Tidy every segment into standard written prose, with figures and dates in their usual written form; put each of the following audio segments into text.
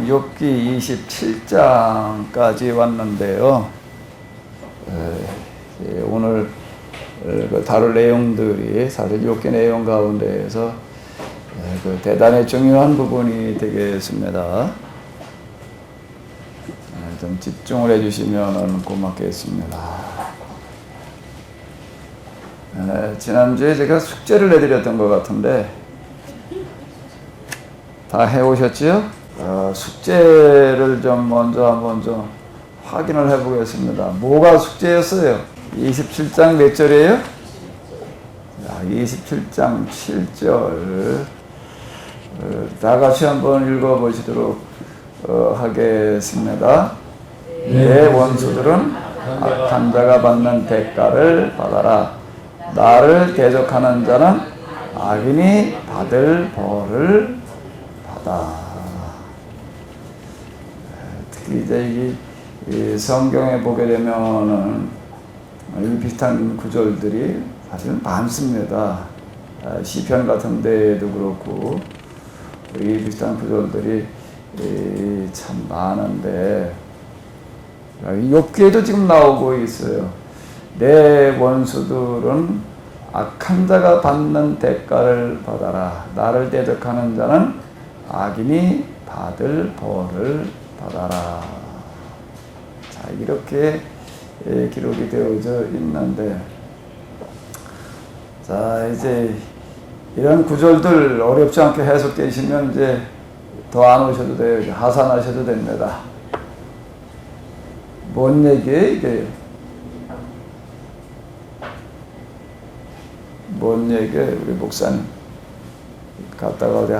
욥기 27장까지 왔는데요. 오늘 다룰 내용들이 사실 욥기 내용 가운데에서 대단히 중요한 부분이 되겠습니다. 좀 집중을 해주시면 고맙겠습니다. 지난주에 제가 숙제를 내드렸던 것 같은데 다 해오셨지요? 숙제를 좀 먼저 한번 좀 확인을 해보겠습니다. 뭐가 숙제였어요? 27장 몇 절이에요? 27장 7절 다 같이 한번 읽어보시도록 하겠습니다. 내 원수들은 악한 자가 받는 대가를 받아라. 나를 대적하는 자는 악인이 받을 벌을 받아. 특히 이제 이 성경에 보게 되면은 이 비슷한 구절들이 사실 많습니다. 시편 같은 데도 그렇고 이 비슷한 구절들이 참 많은데 욥기에도 지금 나오고 있어요. 내 원수들은 악한 자가 받는 대가를 받아라. 나를 대적하는 자는 악인이 받을 벌을 받아라. 자, 이렇게 기록이 되어져 있는데, 자, 이제 이런 구절들 어렵지 않게 해석되시면 이제 더 안 오셔도 돼요. 하산하셔도 됩니다. 뭔 얘기예요, 이게? 뭔 얘기예요, 우리 목사님? 갔다가 어디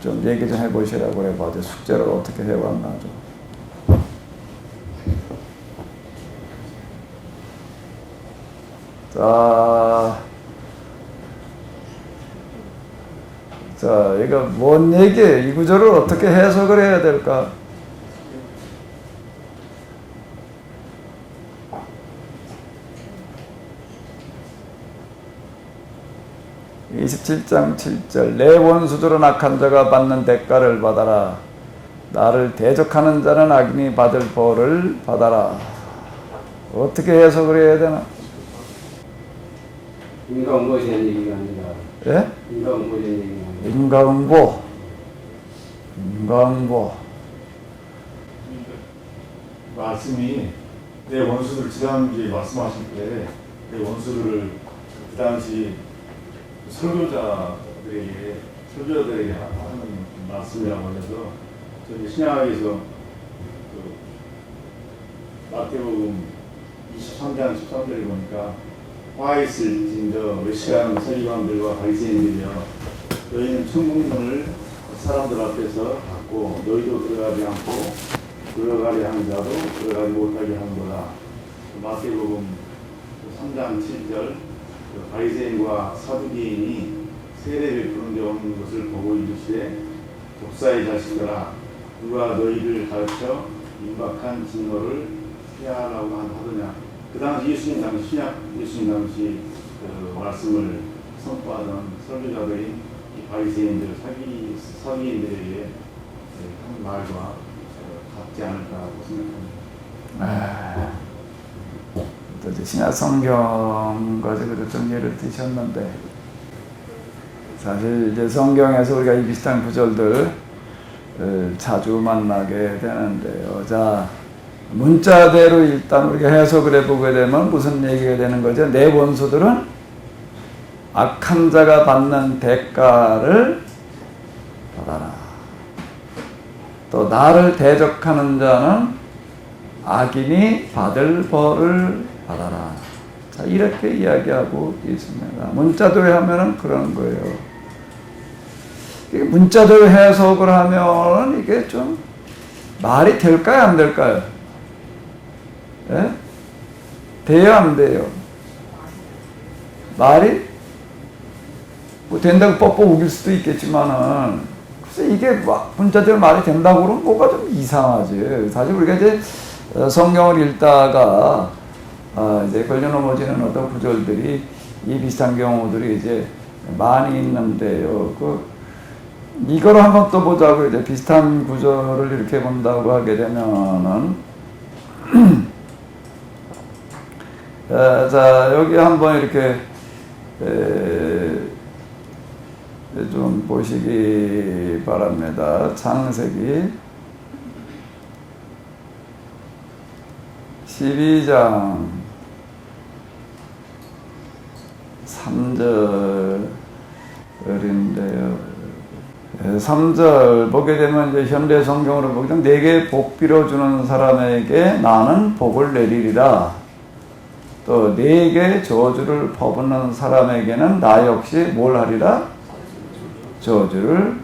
좀 얘기 좀 해보시라고 그래 봐. 숙제를 어떻게 해왔나 좀. 자, 이거 뭔 얘기예요? 이 구절을 어떻게 해석을 해야 될까? (27장 7절) 내 원수들은 악한 자가 받는 대가를 받아라. 나를 대적하는 자는 악인이 받을 벌을 받아라. 어떻게 해석을 해야 되나? 인과응보에 대한 얘기가 아니라. 예? 인과응보에 대한 얘기가 아니라. 인과응보. 말씀이 내 원수들 지난주에 말씀하실 때 내 원수들을 그 당시 설교자들에게 하는 말씀이라고 해서 저희 신약에서 마태복음 23장 13절에 보니까 화 있을진저 외식하는 서기관들과 바리새인들이여 너희는 천국문을 사람들 앞에서 닫고 너희도 들어가지 않고 들어가려 하는 자도 들어가지 못하게 하는 거다. 마태복음 3장 7절 바리새인과 사두개인이 세례를 베푸는 데 오는 것을 보고 이르시되 독사의 자식들아 누가 너희를 가르쳐 임박한 진노를 피하라고 하더냐. 그 당시 예수님 당시 그 말씀을 선포하던 설교자들인 이 바리새인들 사기인들에게 한 말과 같지 않을까라고 생각합니다. 또 이제 신약 성경 가지고도 좀 예를 드셨는데, 사실 이제 성경에서 우리가 이 비슷한 구절들 자주 만나게 되는데요. 자, 문자대로 일단 우리가 해석을 해보게 되면 무슨 얘기가 되는 거죠? 내 원수들은 악한 자가 받는 대가를 받아라. 또 나를 대적하는 자는 악인이 받을 벌을 받아라. 자, 이렇게 이야기하고 있습니다. 문자대로 하면은 그런 거예요. 문자대로 해석을 하면 이게 좀 말이 될까요, 안 될까요? 예? 돼요, 안 돼요? 말이 뭐 된다고 뻑뻑 우길 수도 있겠지만은, 글쎄 이게 문자대로 말이 된다고 그러면 뭐가 좀 이상하지. 사실 우리가 이제 성경을 읽다가 이제 걸려 넘어지는 어떤 구절들이 이 비슷한 경우들이 이제 많이 있는데요. 이걸 한번 또 보자고. 이제 비슷한 구절을 이렇게 본다고 하게 되면은 자, 여기 한번 이렇게 좀 보시기 바랍니다. 창세기 12장 3절인데요. 3절 보게 되면 이제 현대 성경으로 보게 되면 내게 복 빌어주는 사람에게 나는 복을 내리리라. 또 내게 저주를 퍼붓는 사람에게는 나 역시 뭘 하리라? 저주를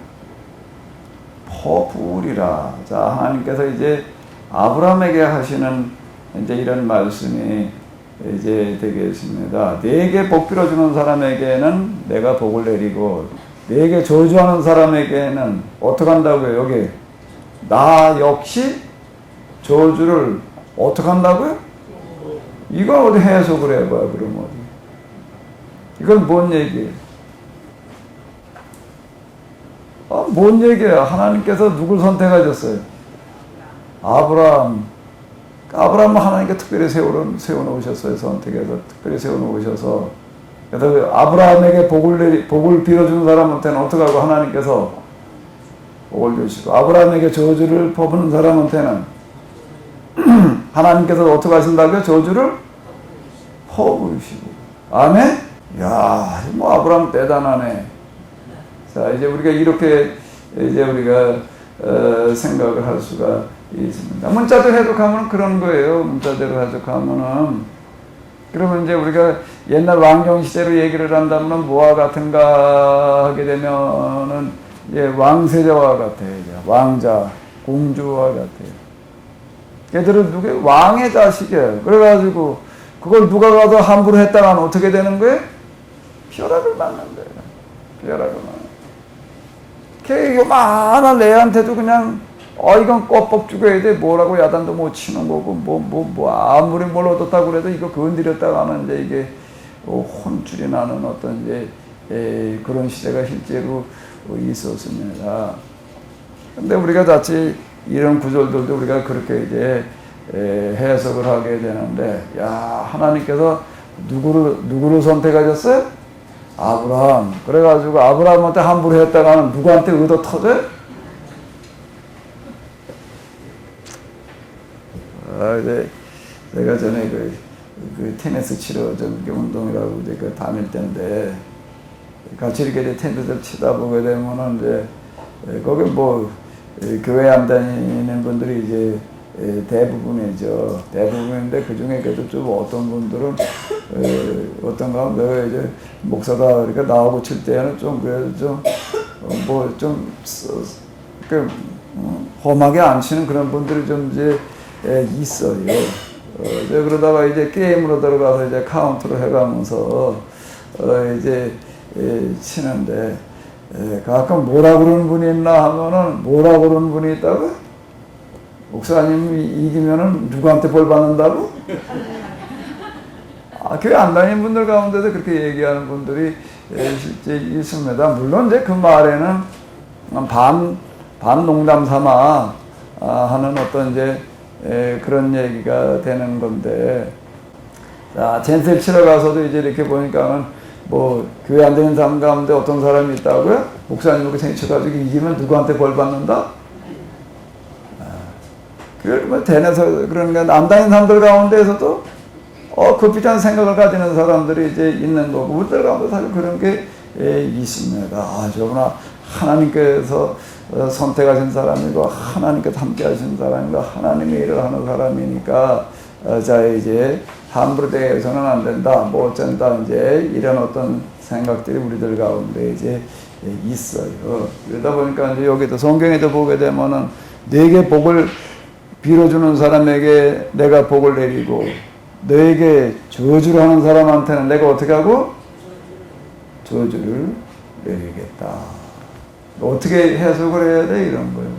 퍼부으리라. 자, 하나님께서 이제 아브라함에게 하시는 이제 이런 말씀이 이제 되겠습니다. 내게 복 빌어주는 사람에게는 내가 복을 내리고, 내게 저주하는 사람에게는 어떻게 한다고요? 여기 나 역시 저주를 어떻게 한다고요? 이걸 어디 해석을 해봐요. 그럼 어디? 이건 뭔 얘기예요? 뭔 얘기예요? 하나님께서 누굴 선택하셨어요? 아브라함은 하나님께 특별히 세워놓으셨어요. 선택해서 특별히 세워놓으셔서. 그래서 아브라함에게 복을 빌어주는 사람한테는 어떻게 하고 하나님께서 복을 주시고, 아브라함에게 저주를 퍼부는 사람한테는 하나님께서 어떻게 하신다고요? 저주를 퍼부으시고. 아멘? 야, 뭐 아브라함 대단하네. 자, 이제 우리가 이렇게 이제 우리가 생각을 할 수가 있습니다. 문자대로 해석하면 그런 거예요. 문자대로 해석하면은, 그러면 이제 우리가 옛날 왕정 시대로 얘기를 한다면 뭐와 같은가 하게 되면은 이제 왕세자와 같아요. 왕자, 공주와 같아요. 걔들은 왕의 자식이에요. 그래가지고 그걸 누가 가서 함부로 했다가는 어떻게 되는 거예요? 벼락을 맞는 거예요. 벼락을 맞는. 걔 요만한 애한테도 그냥 이건 껍벅 죽어야 돼. 뭐라고 야단도 못 치는 거고, 아무리 뭘 얻었다고 그래도 이거 건드렸다가 하는 이제 이게 혼쭐이 나는 어떤 이제 그런 시대가 실제로 있었습니다. 근데 우리가 자칫 이런 구절들도 우리가 그렇게 이제 해석을 하게 되는데, 야, 하나님께서 누구를 선택하셨어요? 아브라함. 그래가지고 아브라함한테 함부로 했다가는 누구한테 얻어 터져요? 이제 내가 전에 그 테니스 치러 전기 운동이라고 이제 그 다닐 때인데, 같이 이렇게 테니스를 치다 보게 되면은 이제 거기 뭐 교회 안 다니는 분들이 이제 대부분이죠. 대부분인데 그 중에 그래도 좀 어떤 분들은 어떤가 하면 내가 이제 목사다 그러니까 나오고 칠 때는 좀 그래도 좀 뭐 좀 험하게 안 치는 그런 분들이 좀 이제 있어요. 이제 그러다가 이제 게임으로 들어가서 이제 카운트로 해가면서 이제 치는데, 가끔 뭐라 그러는 분이 있나 하면은, 뭐라 그러는 분이 있다고? 목사님이 이기면은 누구한테 벌 받는다고? 교회 안 다니는 분들 가운데도 그렇게 얘기하는 분들이 실제 있습니다. 물론 이제 그 말에는 반 농담 삼아 하는 어떤 이제 그런 얘기가 되는 건데, 자, 젠셀 치러 가서도 이제 이렇게 보니까는 뭐 교회 안 되는 사람 가운데 어떤 사람이 있다고요? 목사님하고 생쳐가지고 이기면 누구한테 벌 받는다? 그걸 대내서 그러니까 안 다니는 사람들 가운데에서도 급비슷한 생각을 가지는 사람들이 이제 있는 거고, 우리들 가운데 사실 그런 게 있습니다. 저구나, 하나님께서 선택하신 사람이고 하나님께서 함께 하신 사람이고 하나님의 일을 하는 사람이니까 자, 이제 함부로 대해서는 안 된다, 뭐 어쩐다, 이제 이런 어떤 생각들이 우리들 가운데 이제 있어요. 그러다 보니까 이제 여기도 성경에도 보게 되면은 내게 복을 빌어주는 사람에게 내가 복을 내리고, 너에게 저주를 하는 사람한테는 내가 어떻게 하고? 저주를 내리겠다. 어떻게 해석을 해야 돼? 이런 거예요.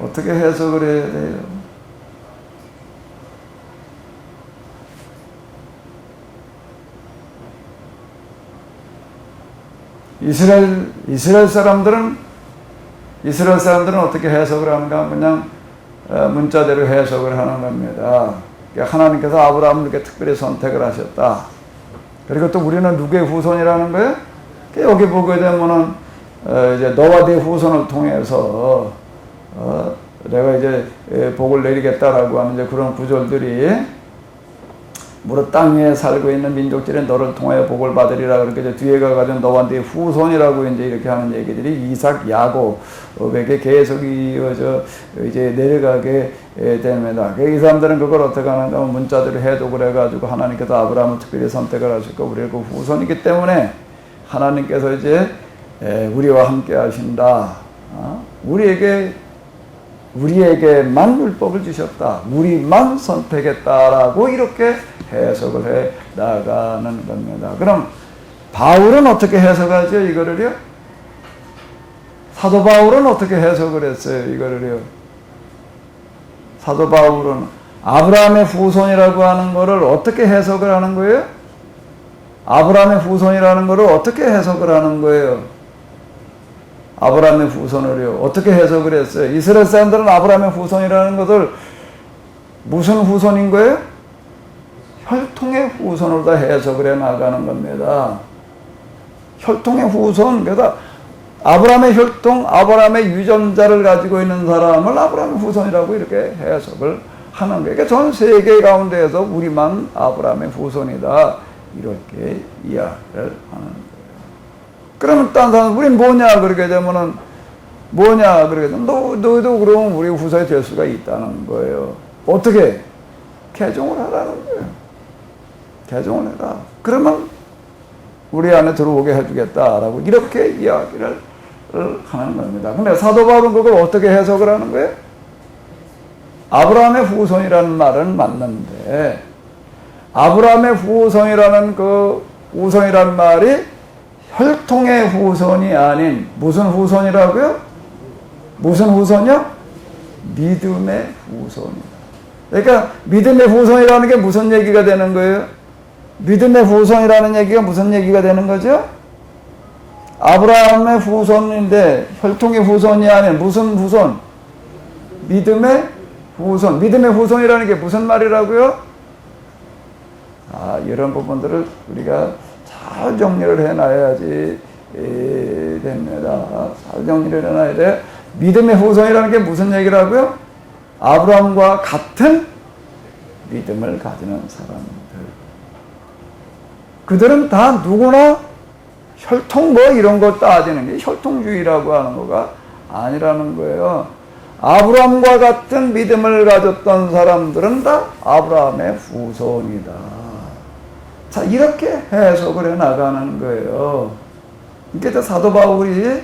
어떻게 해석을 해야 돼요? 이스라엘 사람들은 어떻게 해석을 하는가? 그냥 문자대로 해석을 하는 겁니다. 그러니까 하나님께서 아브라함을 이렇게 특별히 선택을 하셨다. 그리고 또 우리는 누구의 후손이라는 거예요? 여기 보게 되면은 이제 너와 네 후손을 통해서 내가 이제 복을 내리겠다라고 하는 이제 그런 구절들이 무릇 땅 위에 살고 있는 민족들이 너를 통하여 복을 받으리라. 그렇게 이제 뒤에 가가지고 너와 네 후손이라고 이제 이렇게 하는 얘기들이 이삭, 야곱에게 계속 이어져 이제 내려가게 됩니다. 이 사람들은 그걸 어떻게 하는가 하면 문자대로 해독을 해가지고 하나님께서 아브라함을 특별히 선택을 하셨고 우리가 그 후손이기 때문에 하나님께서 이제 우리와 함께 하신다. 우리에게만 율법을 주셨다. 우리만 선택했다라고 이렇게 해석을 해 나가는 겁니다. 그럼 바울은 어떻게 해석하죠? 이거를요? 사도 바울은 어떻게 해석을 했어요? 이거를요? 사도 바울은 아브라함의 후손이라고 하는 거를 어떻게 해석을 하는 거예요? 아브라함의 후손이라는 거를 어떻게 해석을 하는 거예요? 아브라함의 후손을요. 어떻게 해석을 했어요? 이스라엘 사람들은 아브라함의 후손이라는 것을 무슨 후손인 거예요? 혈통의 후손으로 다 해석을 해 나가는 겁니다. 혈통의 후손, 그러니까 아브라함의 혈통, 아브라함의 유전자를 가지고 있는 사람을 아브라함의 후손이라고 이렇게 해석을 하는 거예요. 그러니까 전 세계 가운데에서 우리만 아브라함의 후손이다. 이렇게 이야기를 하는 거예요. 그러면 딴 사람, 우린 뭐냐, 그렇게 되면은, 뭐냐, 그렇게 되면, 너희도 그러면 우리 후손이 될 수가 있다는 거예요. 어떻게? 개종을 하라는 거예요. 개종을 해라. 그러면 우리 안에 들어오게 해주겠다라고 이렇게 이야기를 하는 겁니다. 근데 사도 바울은 그걸 어떻게 해석을 하는 거예요? 아브라함의 후손이라는 말은 맞는데, 아브라함의 후손이라는 그 후손이라는 말이 혈통의 후손이 아닌 무슨 후손이라고요? 무슨 후손이요? 믿음의 후손이다. 그러니까 믿음의 후손이라는 게 무슨 얘기가 되는 거예요? 믿음의 후손이라는 얘기가 무슨 얘기가 되는 거죠? 아브라함의 후손인데 혈통의 후손이 아닌 무슨 후손? 믿음의 후손. 믿음의 후손이라는 게 무슨 말이라고요? 이런 부분들을 우리가 잘 정리를 해놔야지 됩니다. 잘 정리를 해놔야 돼. 믿음의 후손이라는 게 무슨 얘기라고요? 아브라함과 같은 믿음을 가지는 사람들. 그들은 다 누구나 혈통 뭐 이런 거 따지는 게 혈통주의라고 하는 거가 아니라는 거예요. 아브라함과 같은 믿음을 가졌던 사람들은 다 아브라함의 후손이다. 자, 이렇게 해석을 해 나가는 거예요. 그러니까 사도 바울이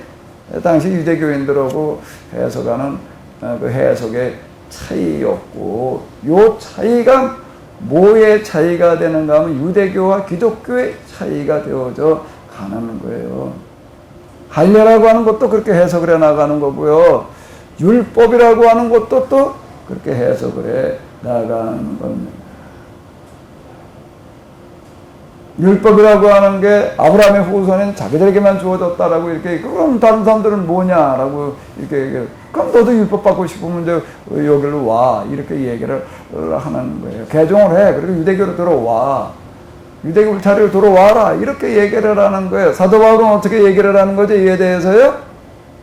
당시 유대교인들하고 해석하는 그 해석의 차이였고, 요 차이가 뭐의 차이가 되는가 하면 유대교와 기독교의 차이가 되어져 가는 거예요. 할례라고 하는 것도 그렇게 해석을 해 나가는 거고요. 율법이라고 하는 것도 또 그렇게 해석을 해 나가는 겁니다. 율법이라고 하는 게 아브라함의 후손은 자기들에게만 주어졌다라고 이렇게, 그럼 다른 사람들은 뭐냐라고 이렇게, 그럼 너도 율법 받고 싶으면 이제 여기로 와. 이렇게 얘기를 하는 거예요. 개종을 해. 그리고 유대교로 들어와. 유대교 자리로 들어와라. 이렇게 얘기를 하는 거예요. 사도 바울은 어떻게 얘기를 하는 거죠? 이에 대해서요?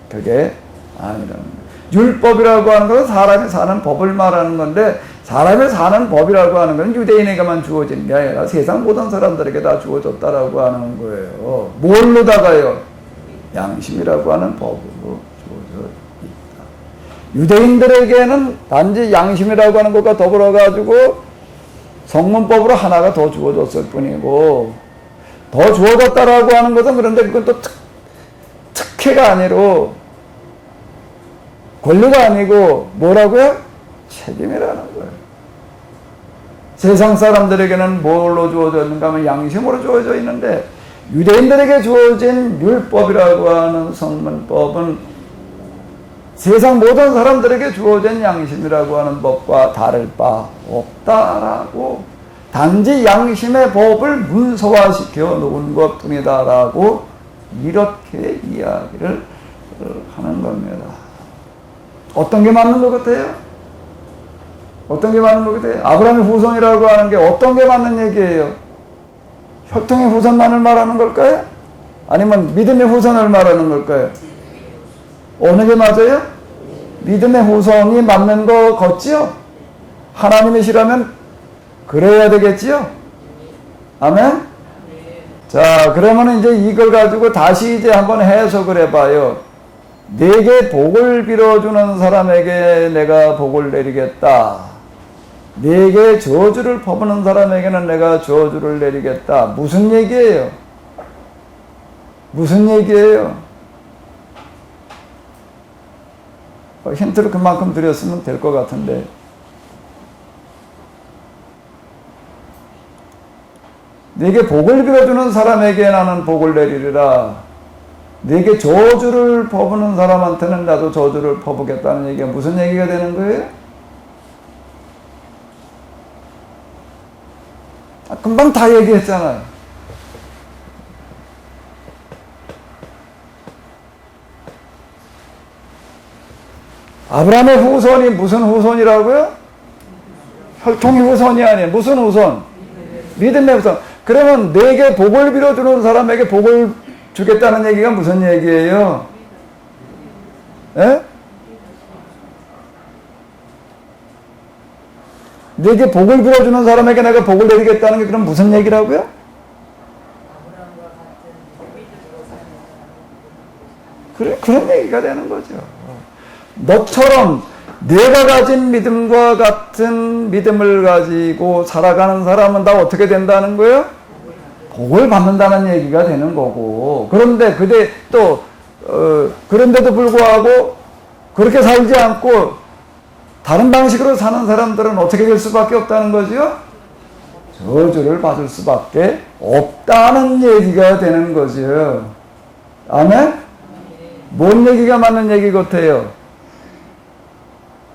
그게 아니라는 거예요. 율법이라고 하는 것은 사람이 사는 법을 말하는 건데, 사람이 사는 법이라고 하는 건 유대인에게만 주어진 게 아니라 세상 모든 사람들에게 다 주어졌다라고 하는 거예요. 뭘로다가요? 양심이라고 하는 법으로 주어져 있다. 유대인들에게는 단지 양심이라고 하는 것과 더불어가지고 성문법으로 하나가 더 주어졌을 뿐이고, 더 주어졌다라고 하는 것은 그런데 그건 또 특혜가 아니고 권리가 아니고 뭐라고요? 책임이라는 거예요. 세상 사람들에게는 뭘로 주어졌는가 하면 양심으로 주어져 있는데, 유대인들에게 주어진 율법이라고 하는 성문법은 세상 모든 사람들에게 주어진 양심이라고 하는 법과 다를 바 없다라고, 단지 양심의 법을 문서화시켜 놓은 것 뿐이다라고 이렇게 이야기를 하는 겁니다. 어떤 게 맞는 것 같아요? 어떤 게 맞는 것 같아요? 아브라함의 후손이라고 하는 게 어떤 게 맞는 얘기예요? 혈통의 후손만을 말하는 걸까요? 아니면 믿음의 후손을 말하는 걸까요? 어느 게 맞아요? 믿음의 후손이 맞는 거 같지요? 하나님이시라면 그래야 되겠지요? 아멘? 자, 그러면 이제 이걸 가지고 다시 이제 한번 해석을 해봐요. 내게 복을 빌어주는 사람에게 내가 복을 내리겠다. 내게 저주를 퍼부는 사람에게는 내가 저주를 내리겠다. 무슨 얘기예요? 무슨 얘기예요? 힌트를 그만큼 드렸으면 될 것 같은데. 내게 복을 빌어주는 사람에게 나는 복을 내리리라. 내게 저주를 퍼부는 사람한테는 나도 저주를 퍼부겠다는 얘기가 무슨 얘기가 되는 거예요? 금방 다 얘기했잖아요. 아브라함의 후손이 무슨 후손이라고요? 혈통의 후손이 아니에요. 무슨 후손? 믿음의 후손. 그러면 내게 복을 빌어주는 사람에게 복을 주겠다는 얘기가 무슨 얘기예요? 예? 내게 복을 빌어주는 사람에게 내가 복을 내리겠다는 게 그럼 무슨 얘기라고요? 그런 얘기가 되는 거죠. 너처럼 내가 가진 믿음과 같은 믿음을 가지고 살아가는 사람은 다 어떻게 된다는 거예요? 복을 받는다는 얘기가 되는 거고. 그런데 그런데도 불구하고 그렇게 살지 않고 다른 방식으로 사는 사람들은 어떻게 될 수밖에 없다는 거죠? 저주를 받을 수밖에 없다는 얘기가 되는 거죠. 아멘? 뭔 얘기가 맞는 얘기 같아요?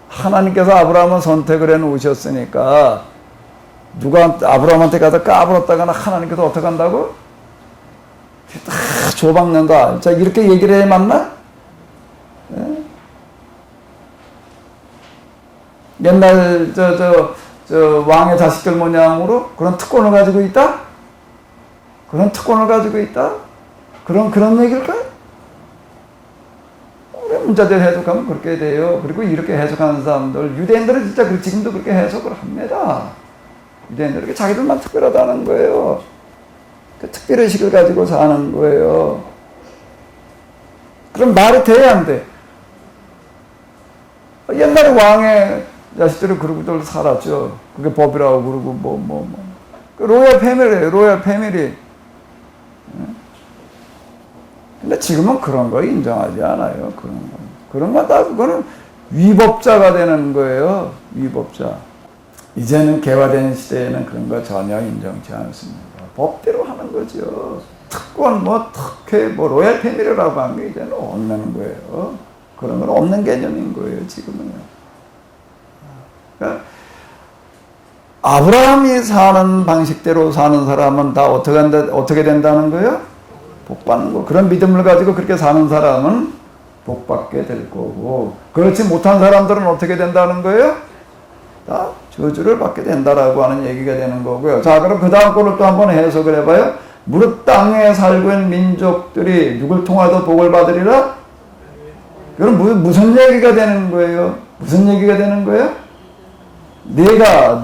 하나님께서 아브라함을 선택을 해 놓으셨으니까 누가 아브라함한테 가서 까불었다가나 하나님께서 어떻게 한다고? 다 조박는다. 자, 이렇게 얘기를 해야 맞나? 네? 옛날 저 왕의 자식들 모양으로 그런 특권을 가지고 있다? 그런 특권을 가지고 있다? 그런 얘기일까요? 문자대로 해석하면 그렇게 돼요. 그리고 이렇게 해석하는 사람들, 유대인들은 진짜 지금도 그렇게 해석을 합니다. 유대인들은 자기들만 특별하다는 거예요. 그 특별의식을 가지고 사는 거예요. 그럼 말이 돼야 안 돼? 옛날에 왕의 자식들이 그러고들 살았죠. 그게 법이라고 그러고 그 로얄 패밀리예요. 로얄 패밀리. 근데 지금은 그런 거 인정하지 않아요. 그런 거 다 그거는 위법자가 되는 거예요. 위법자. 이제는 개화된 시대에는 그런 거 전혀 인정치 않습니다. 법대로 하는 거죠. 특권, 특혜, 로얄 패밀리라고 하는 게 이제는 없는 거예요. 그런 건 없는 개념인 거예요. 지금은요. 그러니까 아브라함이 사는 방식대로 사는 사람은 다 어떻게 된다는 거예요? 복 받는 거. 그런 믿음을 가지고 그렇게 사는 사람은 복 받게 될 거고, 그렇지 못한 사람들은 어떻게 된다는 거예요? 다 저주를 받게 된다라고 하는 얘기가 되는 거고요. 자, 그럼 그 다음 거를 또 한번 해석을 해봐요. 무릇 땅에 살고 있는 민족들이 누굴 통하여 복을 받으리라? 그럼 무슨 얘기가 되는 거예요? 무슨 얘기가 되는 거예요? 내가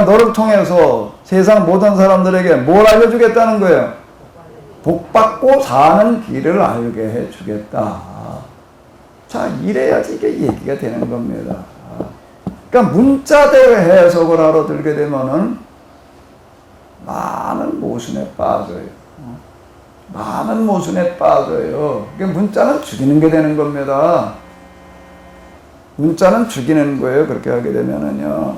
너를 통해서 세상 모든 사람들에게 뭘 알려주겠다는 거예요? 복 받고 사는 길을 알게 해주겠다. 자, 이래야지 이게 얘기가 되는 겁니다. 그러니까 문자대로 해석을 하러 들게 되면은 많은 모순에 빠져요. 많은 모순에 빠져요. 그러니까 문자는 죽이는 게 되는 겁니다. 문자는 죽이는 거예요. 그렇게 하게 되면은요.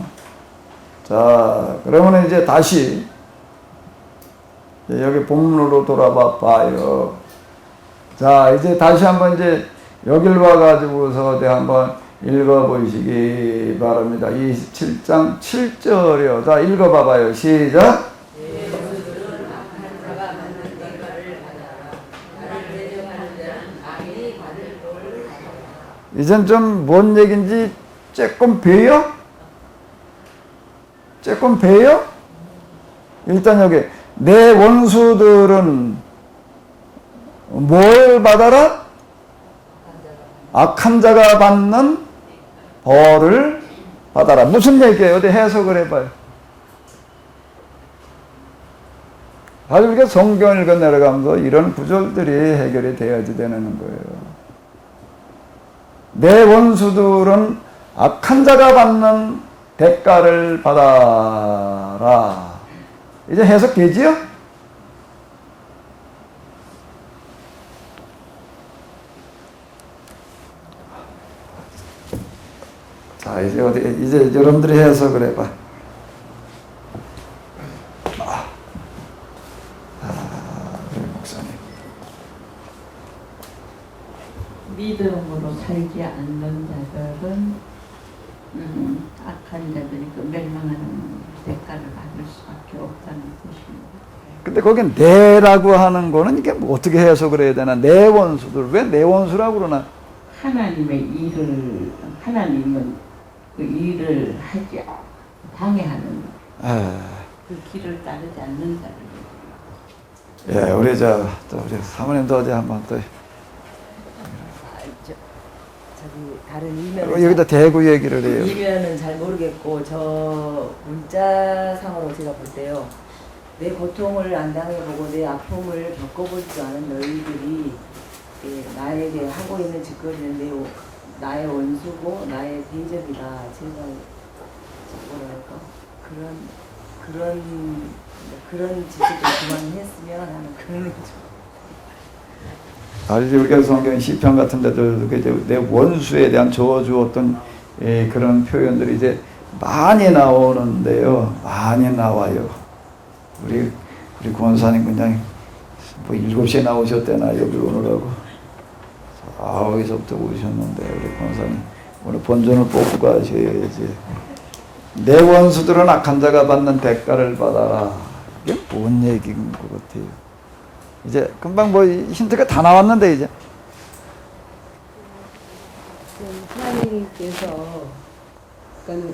자, 그러면 이제 다시 여기 본문으로 돌아봐 봐요. 자, 이제 다시 한번 이제 여길 와가지고서 한번 읽어보시기 바랍니다. 27장 7절이요. 자, 읽어봐봐요. 시작. 이젠 좀 뭔 얘기인지 조금 배요? 조금 배요? 일단 여기 내 원수들은 뭘 받아라? 악한 자가 받는 벌을 받아라. 무슨 얘기예요? 어디 해석을 해봐요. 아주 우리가 성경을 읽어 내려가면서 이런 구절들이 해결이 돼야지 되는 거예요. 내 원수들은 악한 자가 받는 대가를 받아라. 이제 해석되지요? 자, 이제 여러분들이 해석을 해봐. 우리 목사님. 믿음으로 살지 않는 자들은 악한 자들이 그 멸망하는 대가를 받을 수밖에 없다는 뜻입니다. 근데 거긴 내라고 하는 거는 이게 뭐 어떻게 해석을 해야 되나? 내 원수들. 왜 내 원수라고 그러나? 하나님의 일을 하나님은 그 일을 하지 방해하는 그 길을 따르지 않는 자를. 예, 우리 또 우리 사모님도 어제 한번 또 저기 다른 이면은 여기다 대구 얘기를 해요. 이면은 잘 모르겠고 저 문자상으로 제가 볼 때요. 내 고통을 안 당해보고 내 아픔을 겪어보지도 않은 너희들이 나에게 하고 있는 짓거리는 나의 원수고 나의 대적이다. 제가 뭐랄까 그런 짓을 좀 그만했으면 하는 그런 좀. 알지? 우리가 성경 시편 같은 데도 내 원수에 대한 저주 어떤 그런 표현들이 이제 많이 나오는데요. 많이 나와요. 우리 권사님 그냥 뭐 7시에 나오셨대나 여기 오느라고. 어디서부터 오셨는데 우리 권사님 오늘 본전을 뽑고 가셔야지. 내 원수들은 악한 자가 받는 대가를 받아라. 이게 뭔 얘기인 것 같아요. 이제 금방 뭐 힌트가 다 나왔는데 이제 하나님께서 그러니까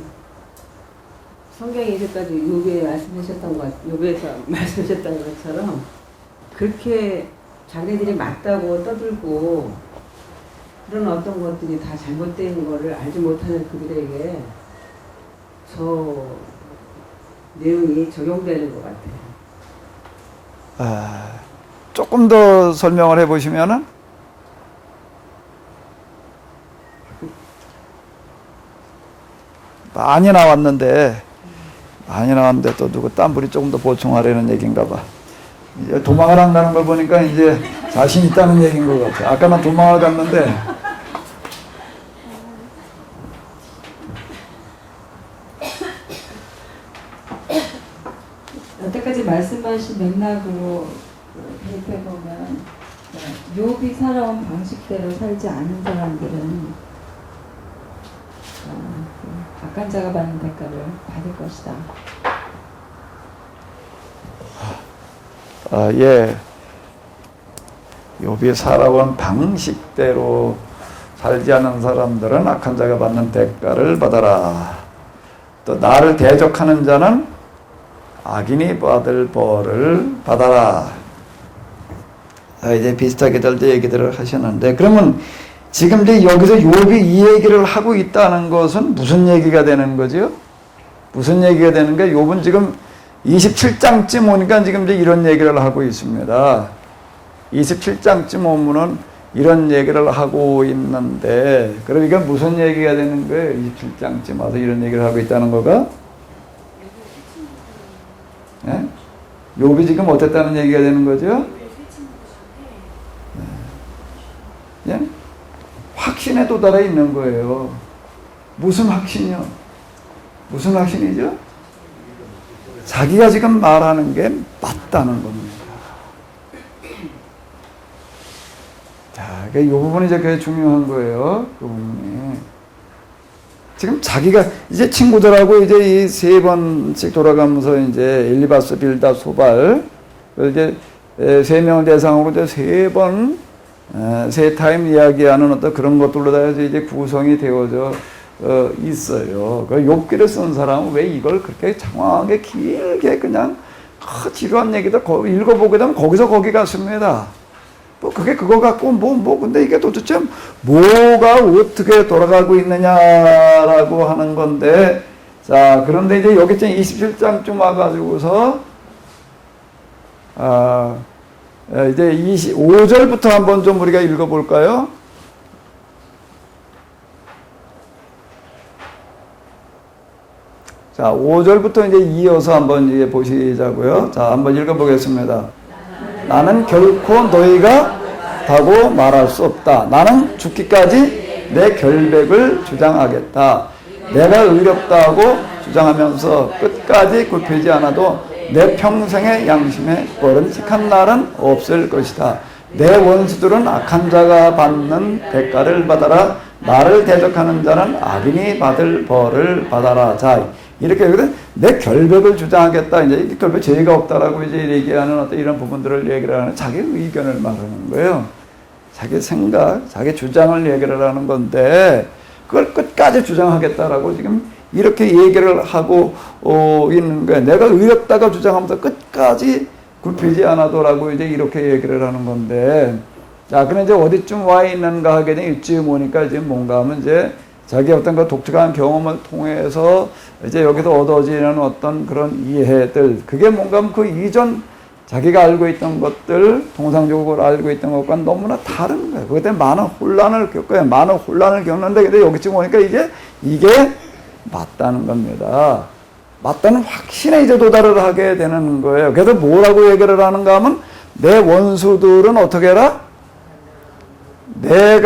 성경에 이제까지 욥에 말씀하셨던 것 욥에서 말씀하셨던 것처럼 그렇게 자기네들이 맞다고 떠들고 그런 어떤 것들이 다 잘못된 거를 알지 못하는 그들에게 저 내용이 적용되는 것 같아요. 조금 더 설명을 해보시면은 많이 나왔는데 또 누구 딴분이 조금 더 보충하려는 얘기인가 봐. 이제 도망을 안 가는 걸 보니까 이제 자신 있다는 얘기인 것 같아. 아까 난 도망을 갔는데 여태까지 말씀하신 맥락으로 대입해보면 욥이 살아온 방식대로 살지 않은 사람들은 악한 자가 받는 대가를 받을 것이다. 예. 욥이 살아온 방식대로 살지 않은 사람들은 악한 자가 받는 대가를 받아라. 또 나를 대적하는 자는 악인이 받을 벌을 받아라. 이제 비슷하게들 얘기들을 하셨는데, 그러면 지금 이제 여기서 욥이 이 얘기를 하고 있다는 것은 무슨 얘기가 되는 거죠? 무슨 얘기가 되는 게 욥은 지금 27장쯤 오니까 지금 이제 이런 얘기를 하고 있습니다. 27장쯤 오면은 이런 얘기를 하고 있는데, 그럼 이게 무슨 얘기가 되는 거예요? 27장쯤 와서 이런 얘기를 하고 있다는 거가? 예? 욥이 지금 어땠다는 얘기가 되는 거죠? 예? 확신에 도달해 있는 거예요. 무슨 확신이요? 무슨 확신이죠? 자기가 지금 말하는 게 맞다는 겁니다. 자, 이 부분이 이제 굉장히 중요한 거예요. 그 부분이. 지금 자기가 이제 친구들하고 이제 이 3번씩 돌아가면서 이제 엘리바스, 빌다, 소발, 이제 3명을 대상으로 이제 3번 세 타임 이야기하는 어떤 그런 것들로 다 이제 구성이 되어져 있어요. 그 욥기를 쓴 사람은 왜 이걸 그렇게 장황하게 길게 그냥 지루한 얘기도 읽어보게 되면 거기서 거기 갔습니다. 뭐 그게 그거 갖고 근데 이게 도대체 뭐가 어떻게 돌아가고 있느냐라고 하는 건데, 자, 그런데 이제 여기 27장쯤 와가지고서 이제 25절부터 한번 좀 우리가 읽어볼까요? 자, 5절부터 이제 이어서 한번 이제 보시자고요. 자, 한번 읽어보겠습니다. 나는 결코 너희가 다고 말할 수 없다. 나는 죽기까지 내 결백을 주장하겠다. 내가 의롭다고 주장하면서 끝까지 굽히지 않아도 내 평생의 양심에 버림직한 날은 없을 것이다. 내 원수들은 악한 자가 받는 대가를 받아라. 나를 대적하는 자는 악인이 받을 벌을 받아라. 자, 이렇게 하거든. 내 결백을 주장하겠다. 이제 결백 죄가 없다라고 이제 얘기하는 어떤 이런 부분들을 얘기를 하는 자기 의견을 말하는 거예요. 자기 생각, 자기 주장을 얘기를 하는 건데 그걸 끝까지 주장하겠다라고 지금 이렇게 얘기를 하고 있는 거예요. 내가 의롭다고 주장하면서 끝까지 굽히지 않아도라고 이제 이렇게 얘기를 하는 건데, 자, 그럼 이제 어디쯤 와 있는가 하게 되면 이쯤 오니까 이제 뭔가 하면 이제 자기 어떤 그 독특한 경험을 통해서 이제 여기서 얻어지는 어떤 그런 이해들, 그게 뭔가 하면 그 이전 자기가 알고 있던 것들, 통상적으로 알고 있던 것과 너무나 다른 거예요. 그때 많은 혼란을 겪어요. 많은 혼란을 겪는데, 근데 여기쯤 오니까 이게 맞다는 겁니다. 맞다는 확신에 이제 도달을 하게 되는 거예요. 그래서 뭐라고 얘기를 하는가 하면, 내 원수들은 어떻게 해라? 내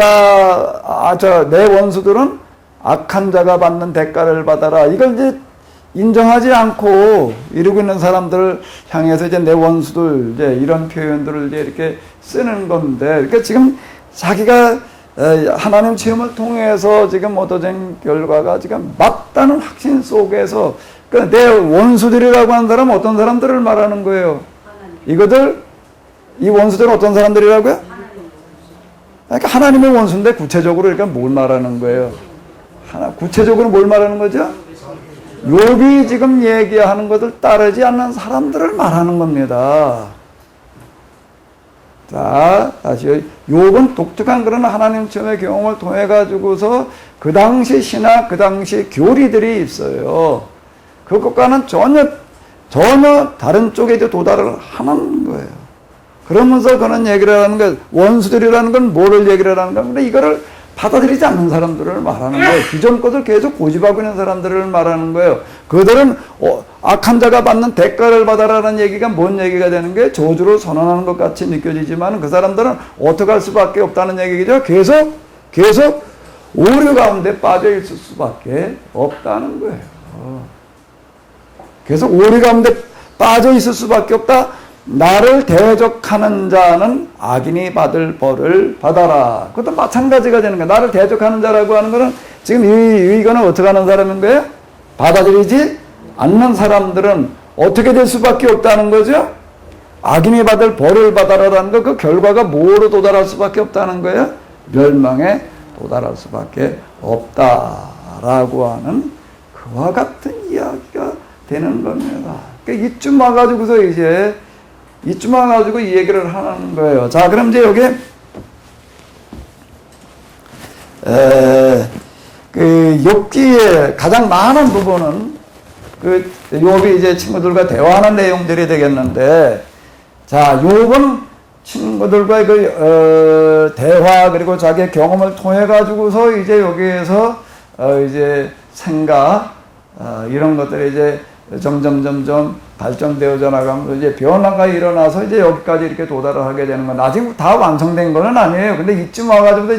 원수들은 악한 자가 받는 대가를 받아라. 이걸 이제 인정하지 않고 이러고 있는 사람들을 향해서 이제 내 원수들, 이제 이런 표현들을 이제 이렇게 쓰는 건데, 그러니까 지금 자기가 하나님 체험을 통해서 지금 얻어진 결과가 지금 맞다는 확신 속에서, 그러니까 내 원수들이라고 하는 사람은 어떤 사람들을 말하는 거예요? 이 원수들은 어떤 사람들이라고요? 그러니까 하나님의 원수인데 구체적으로 그러니까 뭘 말하는 거예요? 구체적으로 뭘 말하는 거죠? 욥이 지금 얘기하는 것을 따르지 않는 사람들을 말하는 겁니다. 자, 다시 욥은 독특한 그런 하나님 체험의 경험을 통해 가지고서 그 당시 신학, 그 당시 교리들이 있어요. 그것과는 전혀 다른 쪽에 이제 도달을 하는 거예요. 그러면서 그런 얘기를 하는 거예요. 원수들이라는 건 뭐를 얘기를 하는 거예요? 근데 이거를 받아들이지 않는 사람들을 말하는 거예요. 기존 것을 계속 고집하고 있는 사람들을 말하는 거예요. 그들은 악한 자가 받는 대가를 받아라는 얘기가 뭔 얘기가 되는 거예요? 저주를 선언하는 것 같이 느껴지지만 그 사람들은 어떻게 할 수밖에 없다는 얘기죠. 계속 오류 가운데 빠져 있을 수밖에 없다는 거예요. 계속 오류 가운데 빠져 있을 수밖에 없다. 나를 대적하는 자는 악인이 받을 벌을 받아라. 그것도 마찬가지가 되는 거야. 나를 대적하는 자라고 하는 거는 지금 이거는 어떻게 하는 사람인 거예요? 받아들이지 않는 사람들은 어떻게 될 수밖에 없다는 거죠? 악인이 받을 벌을 받아라라는 거, 그 결과가 뭐로 도달할 수밖에 없다는 거예요? 멸망에 도달할 수밖에 없다라고 하는 그와 같은 이야기가 되는 겁니다. 그러니까 이쯤 와가지고서 이쯤 와가지고 이 얘기를 하는 거예요. 자, 그럼 이제 여기, 그, 욥기의 가장 많은 부분은 그, 욥이 이제 친구들과 대화하는 내용들이 되겠는데, 자, 욥은 친구들과의 그, 대화, 그리고 자기의 경험을 통해가지고서 이제 여기에서, 이제 생각, 이런 것들이 이제 점점 발전되어져 나가면서 이제 변화가 일어나서 이제 여기까지 이렇게 도달을 하게 되는 건 아직 다 완성된 거는 아니에요. 근데 이쯤 와가지고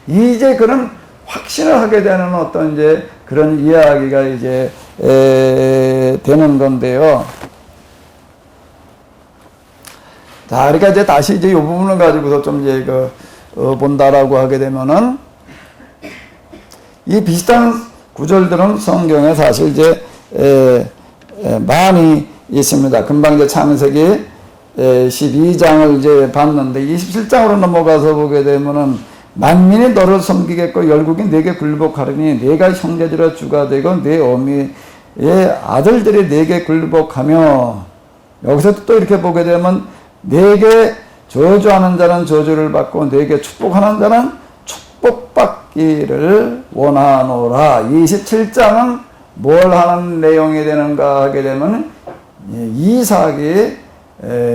이제 그런 확신을 하게 되는 어떤 이제 그런 이야기가 이제 되는 건데요. 자, 그러니까 이제 다시 이제 이 부분을 가지고서 좀 이제 본다라고 하게 되면은 이 비슷한 구절들은 성경에 사실 이제 많이 있습니다. 금방 이제 창세기 12장을 이제 봤는데 27장으로 넘어가서 보게 되면은 만민이 너를 섬기겠고 열국이 내게 굴복하리니 내가 형제들의 주가 되고 내 어미의 아들들이 내게 굴복하며, 여기서 또 이렇게 보게 되면 내게 저주하는 자는 저주를 받고 내게 축복하는 자는 축복받기를 원하노라. 27장은 뭘 하는 내용이 되는가 하게 되면 이삭이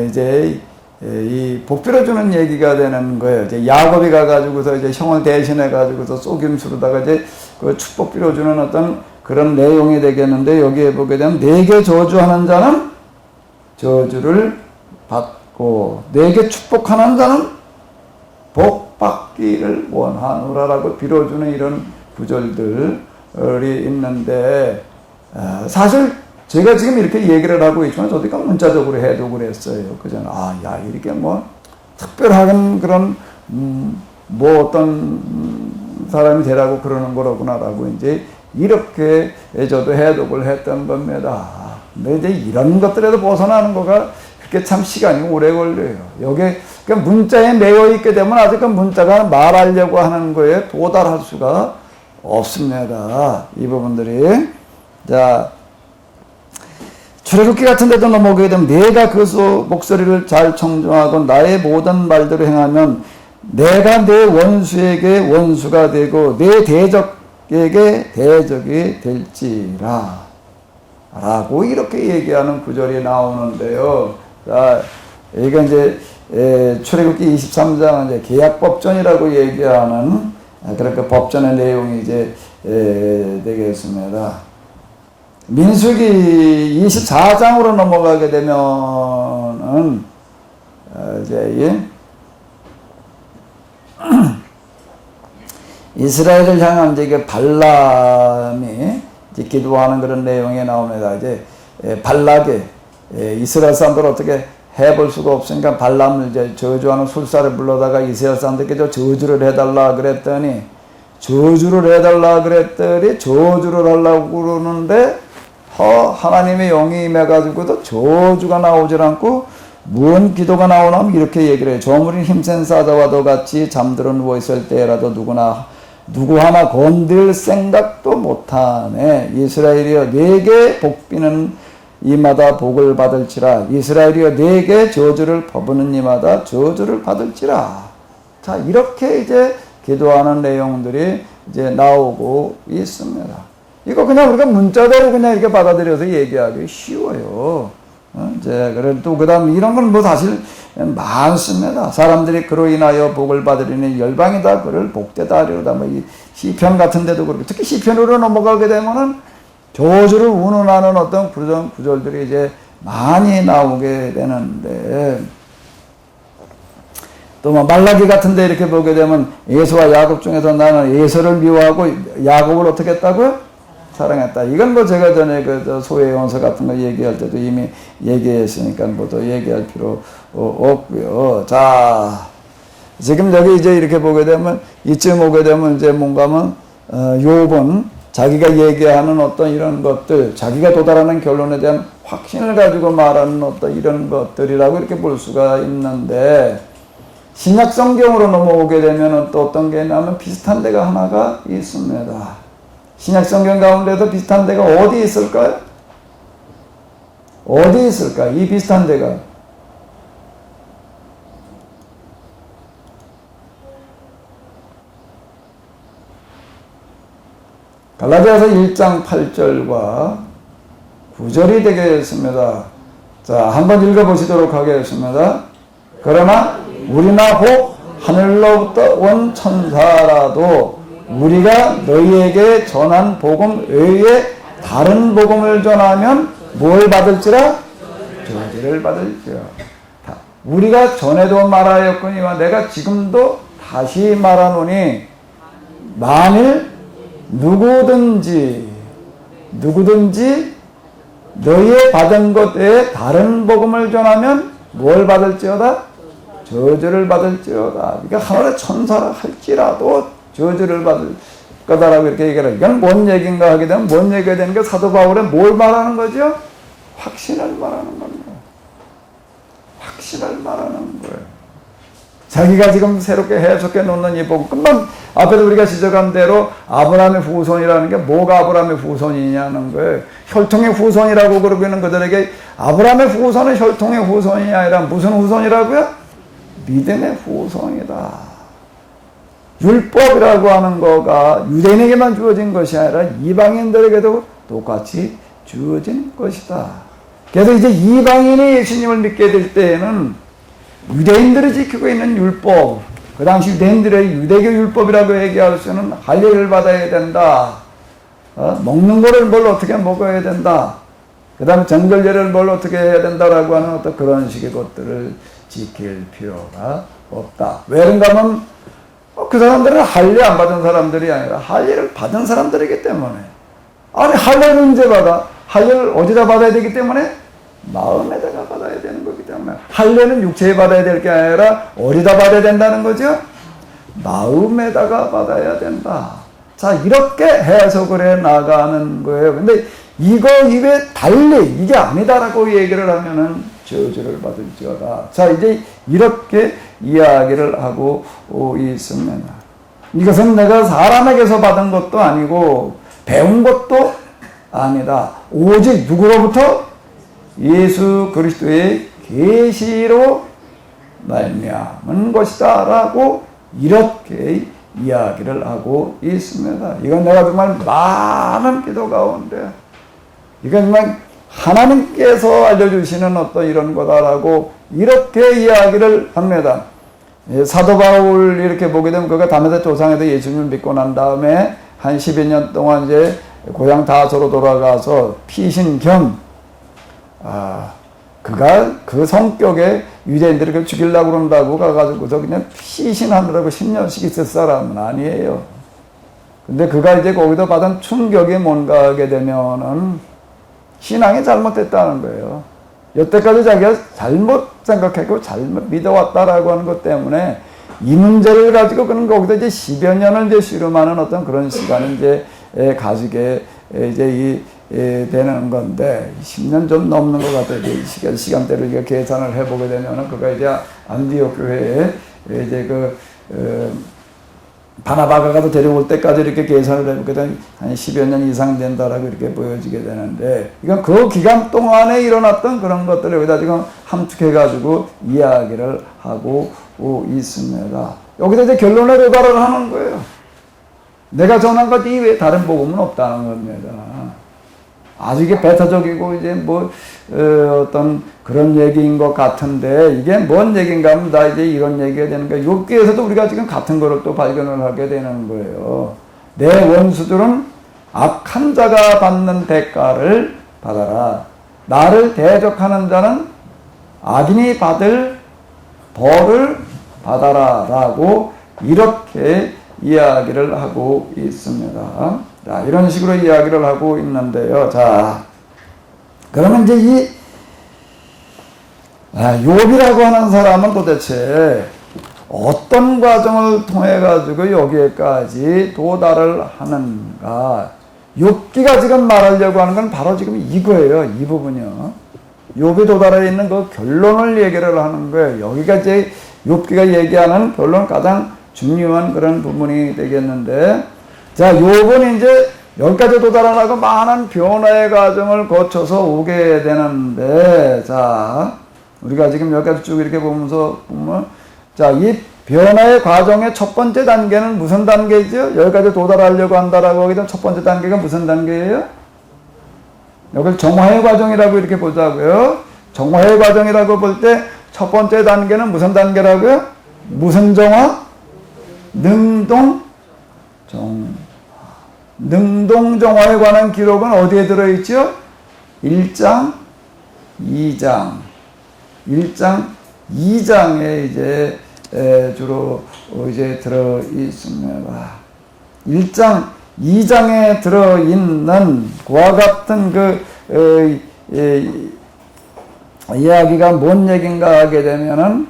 이제 이 복비를 주는 얘기가 되는 거예요. 이제 야곱이 가가지고서 이제 형을 대신해 가지고서 속임수로다가 이제 그 축복비를 주는 어떤 그런 내용이 되겠는데, 여기에 보게 되면 내게 저주하는 자는 저주를 받고 내게 축복하는 자는 복받기를 원하노라라고 빌어주는 이런 구절들이 있는데, 사실 제가 지금 이렇게 얘기를 하고 있지만 저도 문자적으로 해도 그랬어요. 그전 야 이렇게 뭐 특별한 그런 뭐 어떤 사람이 되라고 그러는 거로구나라고 이제 이렇게 저도 해독을 했던 겁니다. 근데 이제 이런 것들에도 벗어나는 거가 그렇게 참 시간이 오래 걸려요. 여기에 그 문자에 매여 있게 되면 아직 그 문자가 말하려고 하는 거에 도달할 수가 없습니다. 이 부분들이. 자, 출애굽기 같은 데도 넘어가게 되면 내가 그 목소리를 잘 청종하고 나의 모든 말대로 행하면 내가 내 원수에게 원수가 되고 내 대적에게 대적이 될지라 라고 이렇게 얘기하는 구절이 나오는데요. 자, 이게 이제 출애굽기 23장 이제 계약법전이라고 얘기하는 그러니까 법전의 내용이 이제 되겠습니다. 민수기 24장으로 넘어가게 되면은 이제 이스라엘을 향한 이제 발람이 이제 기도하는 그런 내용이 나옵니다. 이제 발락이 이스라엘 사람들을 어떻게 해볼 수가 없으니까 발람을 이제 저주하는 술사를 불러다가 이스라엘 사람들께 저주를 해달라 그랬더니 저주를 하려고 그러는데 하나님의 영이 임해가지고도 저주가 나오질 않고 무언 기도가 나오나 하면 이렇게 얘기를 해요. 저물인 힘센 사자와도 같이 잠들어 누워있을 때라도 누구 하나 건들 생각도 못하네. 이스라엘이여 내게 복비는 이마다 복을 받을지라. 이스라엘이여 내게 저주를 퍼부는 이마다 저주를 받을지라. 자, 이렇게 이제 기도하는 내용들이 이제 나오고 있습니다. 이거 그냥 우리가 문자대로 그냥 이렇게 받아들여서 얘기하기 쉬워요. 이제 그래도 그다음 이런 건 뭐 사실 많습니다. 사람들이 그로 인하여 복을 받으리니 열방이다 그를 복되다 하리로다. 뭐 이 시편 같은 데도 그렇고 특히 시편으로 넘어가게 되면은 저주를 운운하는 어떤 그런 구절들이 이제 많이 나오게 되는데, 또 뭐 말라기 같은 데 이렇게 보게 되면 에서와 야곱 중에서 나는 에서를 미워하고 야곱을 어떻게 했다고요? 사랑했다. 이건 뭐 제가 전에 그 소외원서 같은 거 얘기할 때도 이미 얘기했으니까 뭐 더 얘기할 필요 없고요. 자, 지금 여기 이제 이렇게 보게 되면 이쯤 오게 되면 이제 뭔가면 욥은 자기가 얘기하는 어떤 이런 것들, 자기가 도달하는 결론에 대한 확신을 가지고 말하는 어떤 이런 것들이라고 이렇게 볼 수가 있는데, 신약 성경으로 넘어오게 되면 또 어떤 게 있냐면 비슷한 데가 하나가 있습니다. 신약 성경 가운데도 비슷한 데가 어디 있을까요? 어디 있을까? 이 비슷한 데가. 갈라디아서 1장 8절과 9절이 되겠습니다. 자, 한번 읽어보시도록 하겠습니다. 그러나 우리나 혹 하늘로부터 온 천사라도 우리가 너희에게 전한 복음 외에 다른 복음을 전하면 뭘 받을지라? 저주를 받을지라. 우리가 전에도 말하였거니와 내가 지금도 다시 말하노니 만일 누구든지 너희의 받은 것 외에 다른 복음을 전하면 뭘 받을지어다? 저주를 받을지어다. 그러니까 하늘의 천사라 할지라도 저주를 받을 거다라고 이렇게 얘기를 해요. 이건 뭔 얘기인가 하게 되면 뭔 얘기가 되는 게 사도 바울은 뭘 말하는 거죠? 확신을 말하는 겁니다. 확신을 말하는 거예요. 자기가 지금 새롭게 해석해 놓는 이 복음, 금방 앞에도 우리가 지적한 대로 아브라함의 후손이라는 게 뭐가 아브라함의 후손이냐는 거예요. 혈통의 후손이라고 그러고 있는 그들에게 아브라함의 후손은 혈통의 후손이 아니라 무슨 후손이라고요? 믿음의 후손이다. 율법이라고 하는 거가 유대인에게만 주어진 것이 아니라 이방인들에게도 똑같이 주어진 것이다. 그래서 이제 이방인이 예수님을 믿게 될 때에는 유대인들이 지키고 있는 율법, 그 당시 유대인들의 유대교 율법이라고 얘기할 수는 할례를 받아야 된다. 먹는 거를 뭘 어떻게 먹어야 된다. 그 다음에 정결제를 뭘 어떻게 해야 된다라고 하는 어떤 그런 식의 것들을 지킬 필요가 없다. 왜 그런가 하면 그 사람들은 할례 안 받은 사람들이 아니라 할례를 받은 사람들이기 때문에. 아니 할례를 언제 받아? 할례를 어디다 받아야 되기 때문에? 마음에다가 받아야 되는 거기 때문에. 할례는 육체에 받아야 될 게 아니라 어디다 받아야 된다는 거죠? 마음에다가 받아야 된다. 자, 이렇게 해석을 해 나가는 거예요. 근데 이거 이외에 달리 이게 아니다라고 얘기를 하면은 저주를 받을지어다. 자, 이제 이렇게 이야기를 하고 있습니다. 이것은 내가 사람에게서 받은 것도 아니고 배운 것도 아니다. 오직 누구로부터? 예수 그리스도의 계시로 말미암은 것이다 라고 이렇게 이야기를 하고 있습니다. 이건 내가 정말 많은 기도 가운데 이건 정말 하나님께서 알려주시는 어떤 이런 거다라고 이렇게 이야기를 합니다. 사도 바울 이렇게 보게 되면 그가 다메섹 조상에도 예수님을 믿고 난 다음에 한 10여 년 동안 이제 고향 다소로 돌아가서 피신 겸 그가 그 성격에 유대인들을 그걸 죽이려고 그런다고 가가지고서 그냥 피신하느라고 10년씩 있을 사람은 아니에요. 근데 그가 이제 거기서 받은 충격이 뭔가 하게 되면은 신앙이 잘못됐다는 거예요. 여태까지 자기가 잘못 생각했고 잘못 믿어왔다라고 하는 것 때문에 이 문제를 가지고 그는 거기서 이제 10여 년을 이제 씨름하는 어떤 그런 시간을 이제 가지게 이제 되는 건데 10년 좀 넘는 것 같아요. 시간대를 우리가 계산을 해보게 되면은 그가 이제 안디옥 교회에 이제 바나바가 가서 데려올 때까지 이렇게 계산을 해보게 되면 한 10여 년 이상 된다라고 이렇게 보여지게 되는데 이건 그 기간 동안에 일어났던 그런 것들을 여기다 지금 함축해가지고 이야기를 하고 있습니다. 여기서 이제 결론에 도달을 하는 거예요. 내가 전한 것 이외에 다른 복음은 없다는 겁니다. 아주 이게 배타적이고 이제 어떤 그런 얘기인 것 같은데 이게 뭔 얘기인가 하면 다 이제 이런 얘기가 되는 거예요. 여기에서도 우리가 지금 같은 거를 또 발견을 하게 되는 거예요. 내 원수들은 악한 자가 받는 대가를 받아라. 나를 대적하는 자는 악인이 받을 벌을 받아라. 라고 이렇게 이야기를 하고 있습니다. 자, 이런 식으로 이야기를 하고 있는데요. 자, 그러면 이제 욥이라고 하는 사람은 도대체 어떤 과정을 통해 가지고 여기에까지 도달을 하는가? 욥기가 지금 말하려고 하는 건 바로 지금 이거예요. 이 부분이요. 욥이 도달해 있는 그 결론을 얘기를 하는 거예요. 여기가 이제 욥기가 얘기하는 결론 가장 중요한 그런 부분이 되겠는데, 자, 욥은 이제 여기까지 도달하고 많은 변화의 과정을 거쳐서 오게 되는데, 자, 우리가 지금 여기까지 쭉 이렇게 보면, 자, 이 변화의 과정의 첫 번째 단계는 무슨 단계죠? 여기까지 도달하려고 한다라고 하기 전 첫 번째 단계가 무슨 단계예요? 여기를 정화의 과정이라고 이렇게 보자고요. 정화의 과정이라고 볼 때 첫 번째 단계는 무슨 단계라고요? 무슨 정화? 능동 정화에 관한 기록은 어디에 들어있죠? 1장, 2장. 1장, 2장에 이제 주로 이제 들어 있습니다. 1장, 2장에 들어 있는 그와 같은 이야기가 뭔 얘기인가 하게 되면은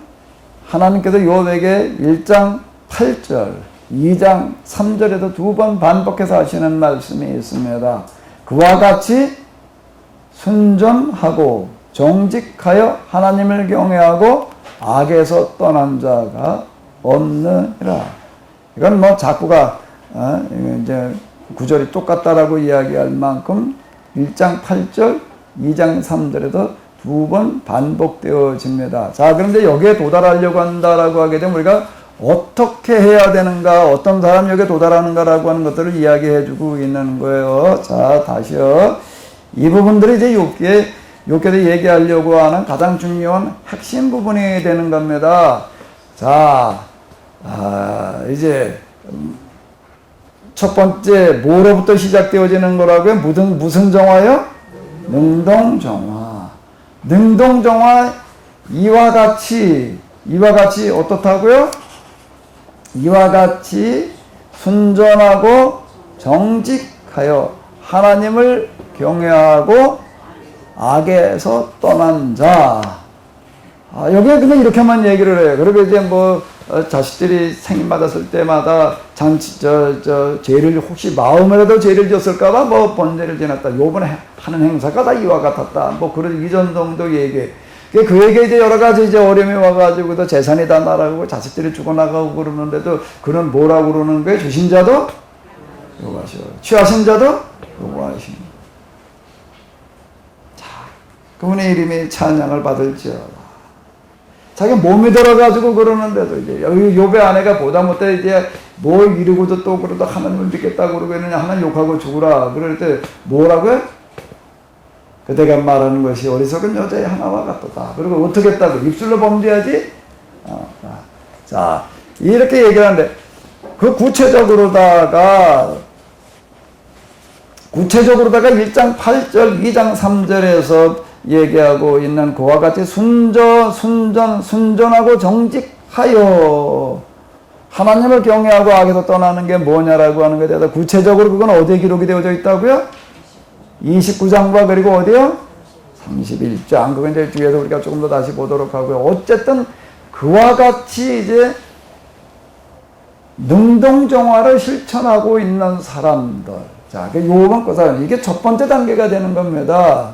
하나님께서 욥에게 1장 8절, 2장 3절에도 두 번 반복해서 하시는 말씀이 있습니다. 그와 같이 순전하고 정직하여 하나님을 경외하고 악에서 떠난 자가 없느니라. 이건 뭐 작구가 이제 구절이 똑같다라고 이야기할 만큼 1장 8절, 2장 3절에도 2번 반복되어집니다. 자, 그런데 여기에 도달하려고 한다라고 하게 되면 우리가 어떻게 해야 되는가, 어떤 사람이 여기에 도달하는가라고 하는 것들을 이야기해 주고 있는 거예요. 자, 다시요. 이 부분들이 이제 욥기에 얘기하려고 하는 가장 중요한 핵심 부분이 되는 겁니다. 자, 이제 첫 번째 뭐로부터 시작되어지는 거라고요? 무슨 정화요? 능동정화. 능동정화 이와 같이 어떻다고요? 이와 같이 순전하고 정직하여 하나님을 경외하고 악에서 떠난 자. 여기에 그냥 이렇게만 얘기를 해요. 그리고 이제 뭐 자식들이 생일 받았을 때마다 죄를 혹시 마음으로도 죄를 지었을까봐 뭐 번제를 지냈다. 요번에 하는 행사가 다 이와 같았다. 뭐 그런 이전 정도 얘기. 그에게 이제 여러 가지 이제 어려움이 와가지고도 재산이 다 날아가고 자식들이 죽어나가고 그러는데도 그는 뭐라고 그러는 거예요? 주신 자도 요구하시오. 취하신 자도 요구하시오. 자, 그분의 이름이 찬양을 받을지어다. 자기 몸이 들어가지고 그러는데도 이제 욥의 아내가 보다 못해 이제 뭘 이루고도 또 그러다 하나님을 믿겠다고 그러고 있느냐, 하나님 욕하고 죽으라. 그럴 때 뭐라고요? 그대가 말하는 것이 어리석은 여자의 하나와 같도다. 그리고 어떻게 했다고? 입술로 범죄하지? 자, 이렇게 얘기를 하는데 그 구체적으로다가 1장 8절, 2장 3절에서 얘기하고 있는 그와 같이 순전하고 정직하여 하나님을 경외하고 악에서 떠나는 게 뭐냐라고 하는 것에 대해서 구체적으로 그건 어디에 기록이 되어져 있다고요? 29장과 그리고 어디요? 31장. 그건 이제 뒤에서 우리가 조금 더 다시 보도록 하고요. 어쨌든 그와 같이 이제 능동정화를 실천하고 있는 사람들. 자, 요번 거사는 이게 첫 번째 단계가 되는 겁니다.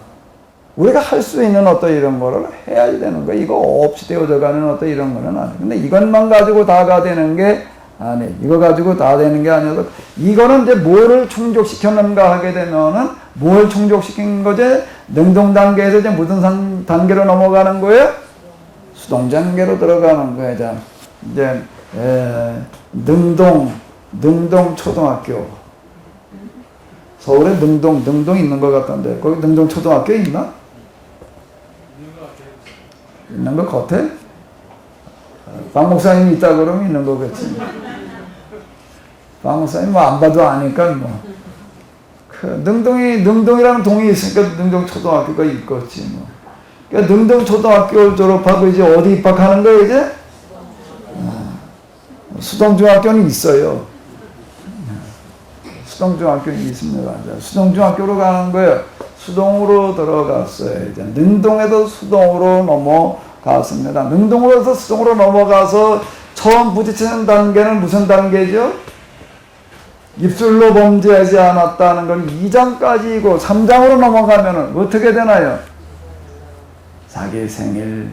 우리가 할 수 있는 어떤 이런 거를 해야 되는 거예요. 이거 없이 되어져 가는 어떤 이런 거는 아니에요. 근데 이것만 가지고 다가 되는 게 아니에요. 이거 가지고 다 되는 게 아니어서 이거는 이제 뭐를 충족시켰는가 하게 되면은 뭘 충족시킨 거지? 능동 단계에서 이제 무슨 단계로 넘어가는 거예요? 수동 단계로 들어가는 거예요. 자, 이제 능동 초등학교. 서울에 능동 있는 것 같던데 거기 능동 초등학교 있나? 있는 것 같아? 박 목사님이 있다 그러면 있는 거겠지. 박 목사님 뭐 안 봐도 아니까 뭐. 능동이라는 동이 있으니까 능동 초등학교가 있겠지 뭐. 그러니까 능동 초등학교 졸업하고 이제 어디 입학하는 거예요 이제? 수동중학교는 있어요. 수동중학교는 있습니다. 수동중학교로 가는 거예요. 수동으로 들어갔어요. 이제 능동에도 수동으로 넘어갔습니다. 능동으로서 수동으로 넘어가서 처음 부딪히는 단계는 무슨 단계죠? 입술로 범죄하지 않았다는 건 2장까지이고 3장으로 넘어가면 어떻게 되나요? 자기 생일,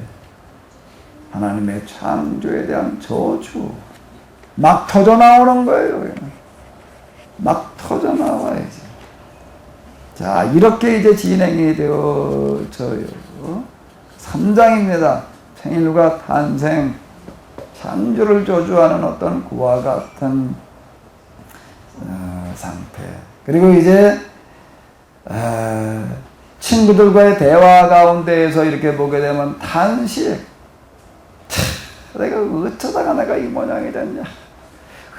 하나님의 창조에 대한 저주 막 터져 나오는 거예요. 막 터져 나와야지. 자, 이렇게 이제 진행이 되어져요. 3장입니다. 생일과 탄생, 창조를 저주하는 어떤 그와 같은 상태. 그리고 이제 친구들과의 대화 가운데에서 이렇게 보게 되면 탄식. 내가 어쩌다가 내가 이 모양이 됐냐.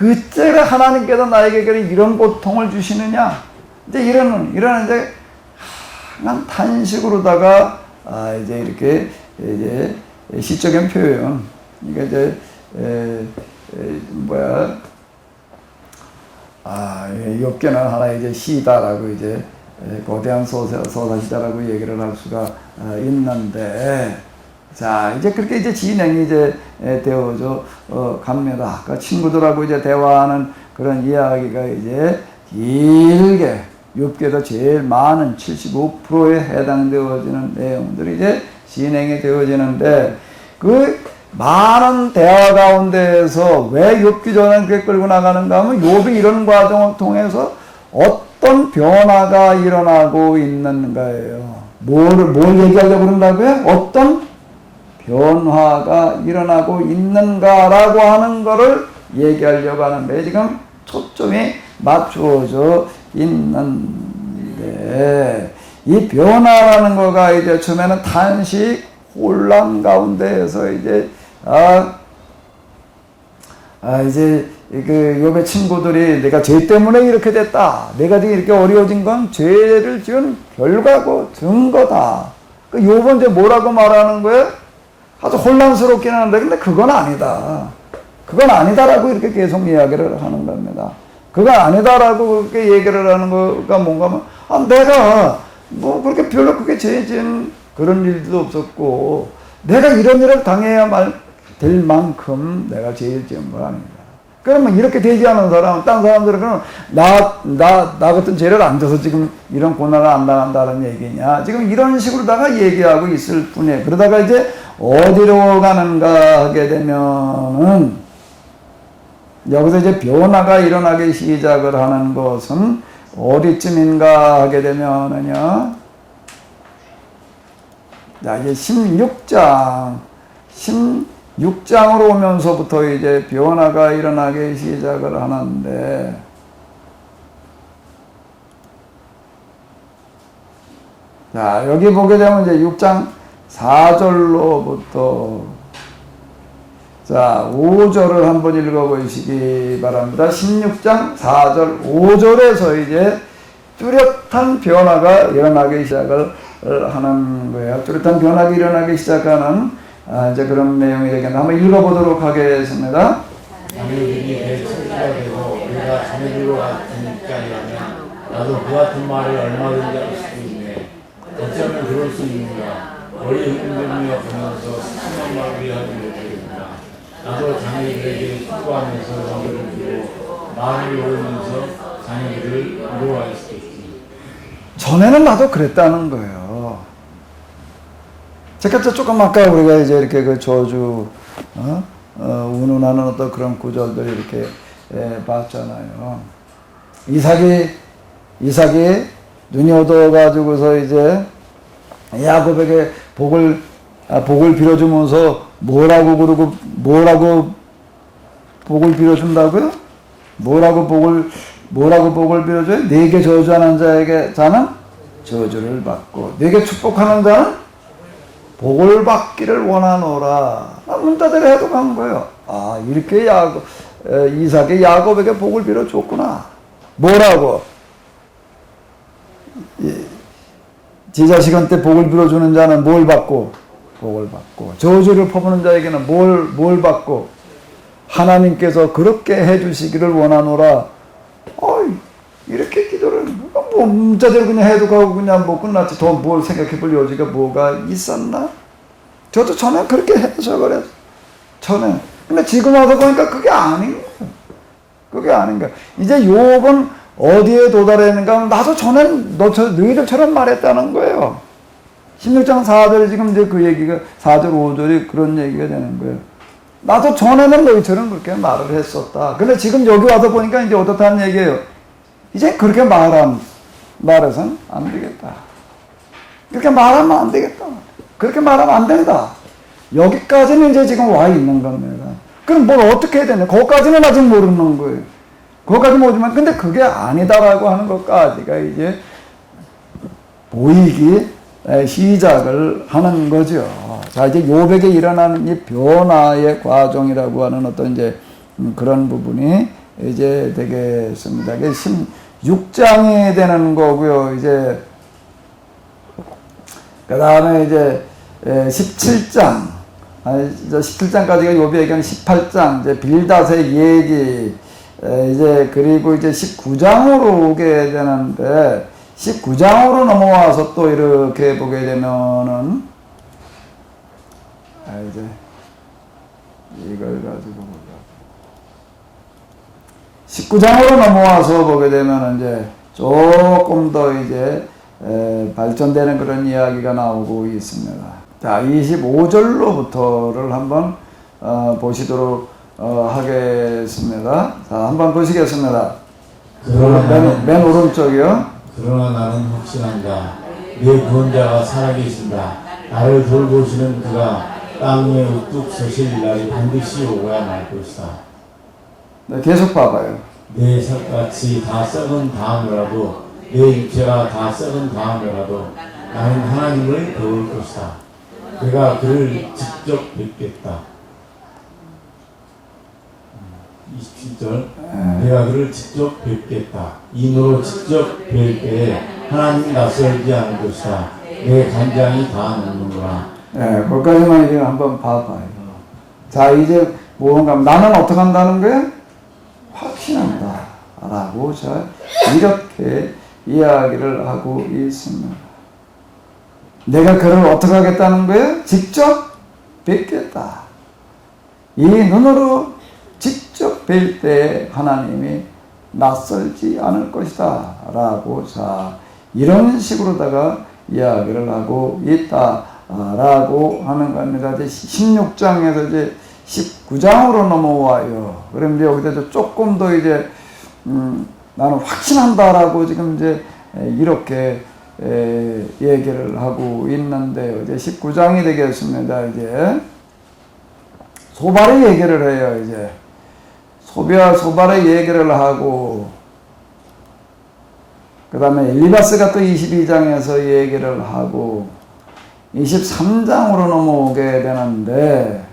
어째가 하나님께서 나에게 이런 고통을 주시느냐. 이제 이런 이제 난 탄식으로다가 이제 이렇게 이제 시적인 표현. 이게 이제 욥기는 하나의 이제 시다라고 이제 거대한 서사시다라고 얘기를 할 수가 있는데. 자, 이제 그렇게 이제 진행이 이제 되어져 갑니다. 아까 친구들하고 이제 대화하는 그런 이야기가 이제 길게 욥기에서 제일 많은 75%에 해당되어지는 내용들이 이제 진행이 되어지는데 그 많은 대화 가운데에서 왜 욥기 전환 그렇게 끌고 나가는가 하면 욥이 이런 과정을 통해서 어떤 변화가 일어나고 있는가예요. 뭘 얘기하려고 그런다고요? 어떤 변화가 일어나고 있는가라고 하는 거를 얘기하려고 하는데 지금 초점이 맞추어져 있는데 이 변화라는 거가 이제 처음에는 탄식, 혼란 가운데에서 이제 이제 그 욥의 친구들이 내가 죄 때문에 이렇게 됐다. 내가 이렇게 어려워진 건 죄를 지은 결과고 증거다. 그 욥은 이제 뭐라고 말하는 거예요? 아주 혼란스럽긴 한데 근데 그건 아니다. 그건 아니다라고 이렇게 계속 이야기를 하는 겁니다. 그건 아니다라고 그렇게 얘기를 하는 거가 뭔가 하면 내가 뭐 그렇게 별로 그렇게 죄 지은 그런 일도 없었고 내가 이런 일을 당해야 될 만큼 내가 죄를 지은 거 아닙니다. 그러면 이렇게 되지 않은 사람은 딴 사람들은 그러면 나 같은 죄를 안 져서 지금 이런 고난을 안 당한다는 얘기냐 지금 이런 식으로다가 얘기하고 있을 뿐이에요. 그러다가 이제 어디로 가는가 하게 되면은 여기서 이제 변화가 일어나기 시작을 하는 것은 어디쯤인가 하게 되면은요. 자, 이제 16장으로 오면서부터 이제 변화가 일어나기 시작을 하는데, 자, 여기 보게 되면 이제 6장 4절로부터, 자, 5절을 한번 읽어보시기 바랍니다. 16장 4절, 5절에서 이제 뚜렷한 변화가 일어나기 시작을 하는 거예요. 뚜렷한 변화가 일어나기 시작하는 이제 그런 내용이 되겠는데 한번 읽어보도록 하겠습니다. 자네들이 내 친구가 되고 우리가 자네들과 같으니까라면 나도 그 같은 말을 얼마든지 할 수도 있네. 어쩌면 그럴 수 있는가. 머리 흔들며 가면서 심한 말을 하지 못하겠구나. 나도 자네들에게 축구하면서 너희를 두고 말을 놓으면서 자네들을 위로할 수도 있지. 전에는 나도 그랬다는 거예요. 제가 조금 아까 우리가 이제 이렇게 그 저주, 운운하는 어떤 그런 구절들 이렇게 봤잖아요. 이삭이 눈이 어두워가지고서 이제 야곱에게 복을 빌어주면서 뭐라고 복을 빌어준다고요? 뭐라고 복을 빌어줘요? 네게 저주하는 자는 저주를 받고 네게 축복하는 자는 복을 받기를 원하노라. 문자대로 해석한 거예요. 이렇게 이삭이 야곱에게 복을 빌어줬구나. 뭐라고? 제 자식한테 복을 빌어주는 자는 뭘 받고? 복을 받고. 저주를 퍼부는 자에게는 뭘 받고? 하나님께서 그렇게 해주시기를 원하노라. 이렇게 기도를, 뭐, 문자대로 그냥 해독하고 그냥 뭐 끝났지. 더 뭘 생각해 볼 여지가 뭐가 있었나? 저도 전에 그렇게 해석을 했어. 전에. 근데 지금 와서 보니까 그게 아닌 거예요. 그게 아닌 거예요. 이제 욥은 어디에 도달했는가? 나도 전엔 너희들처럼 말했다는 거예요. 16장 4절 지금 이제 그 얘기가 4절 5절이 그런 얘기가 되는 거예요. 나도 전에는 너희처럼 그렇게 말을 했었다. 근데 지금 여기 와서 보니까 이제 어떻다는 얘기예요. 이제 그렇게 말해서는 안 되겠다. 그렇게 말하면 안 되겠다. 그렇게 말하면 안 된다. 여기까지는 이제 지금 와 있는 겁니다. 그럼 뭘 어떻게 해야 되냐? 거기까지는 아직 모르는 거예요. 거기까지 모르지만, 근데 그게 아니다라고 하는 것까지가 이제 보이기 시작을 하는 거죠. 자, 이제 욥에게 일어나는 이 변화의 과정이라고 하는 어떤 이제 그런 부분이 이제 되겠습니다. 16장이 되는 거고요. 이제 그 다음에 이제 17장, 17장까지가 욥이 얘기하는 18장, 이제 빌닷의 얘기, 이제 그리고 이제 19장으로 오게 되는데 19장으로 넘어와서 또 이렇게 보게 되면은 이제 이걸 가지고 보자. 19장으로 넘어와서 보게 되면 이제 조금 더 이제 발전되는 그런 이야기가 나오고 있습니다. 자, 25절로부터를 한번 보시도록 하겠습니다. 자, 한번 보시겠습니다. 맨 오른쪽이요. 그러나 나는 확신한다. 내 구원자가 살아계신다. 나를 돌보시는 그가 땅 위에 우뚝 서실 날이 반드시 오고야 말 것이다. 네, 계속 봐봐요. 내 살같이 다 썩은 다음이라도 내 육체가 다 썩은 다음이라도 나는 하나님을 배울 것이다. 내가 그를 직접 뵙겠다. 27절 내가 그를 직접 뵙겠다. 이노로 직접 뵐 때에 하나님 낯설지 않을 것이다. 내 간장이 다 녹는구나. 네, 거기까지만 이제 한번 봐봐요. 자, 이제 뭔가 나는 어떻게 한다는 거야? 확신한다 라고 자 이렇게 이야기를 하고 있습니다. 내가 그를 어떻게 하겠다는 거야? 직접 뵙겠다. 이 눈으로 직접 뵐 때 하나님이 낯설지 않을 것이다 라고 자 이런 식으로다가 이야기를 하고 있다 라고 하는 겁니다. 이제 16장에서 이제 19장으로 넘어와요. 그럼 이제 여기서 조금 더 이제 나는 확신한다라고 지금 이제 이렇게 얘기를 하고 있는데요. 이제 19장이 되겠습니다. 이제 소발의 얘기를 해요. 이제 소비와 소발의 얘기를 하고 그 다음에 엘리바스가 또 22장에서 얘기를 하고 23장으로 넘어오게 되는데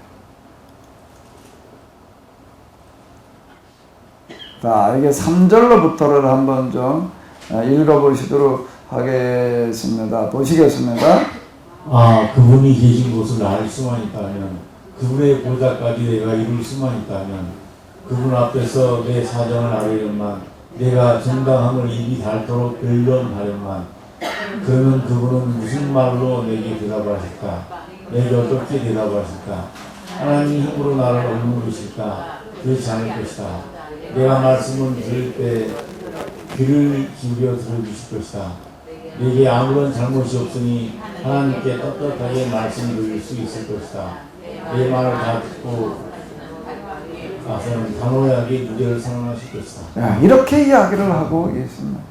자, 이게 3절로부터를 한번 좀 읽어보시도록 하겠습니다. 보시겠습니다. 아, 그분이 계신 곳을 알 수만 있다면, 그분의 보좌까지 내가 이룰 수만 있다면, 그분 앞에서 내 사정을 알으련만, 내가 정당함을 입이 닳도록 변론하련만, 그러면 그분은 무슨 말로 내게 대답하실까? 내게 어떻게 대답하실까? 하나님 힘으로 나를 얼무르실까? 그렇지 않을 것이다. 내가 말씀을 들을 때 귀를 기울여 들어주실 것이다. 내게 아무런 잘못이 없으니 하나님께 떳떳하게 말씀드릴 수 있을 것이다. 내 말을 다 듣고 나서는 단호하게 무죄를 선언하실 것이다. 이렇게 이야기를 하고 있습니다.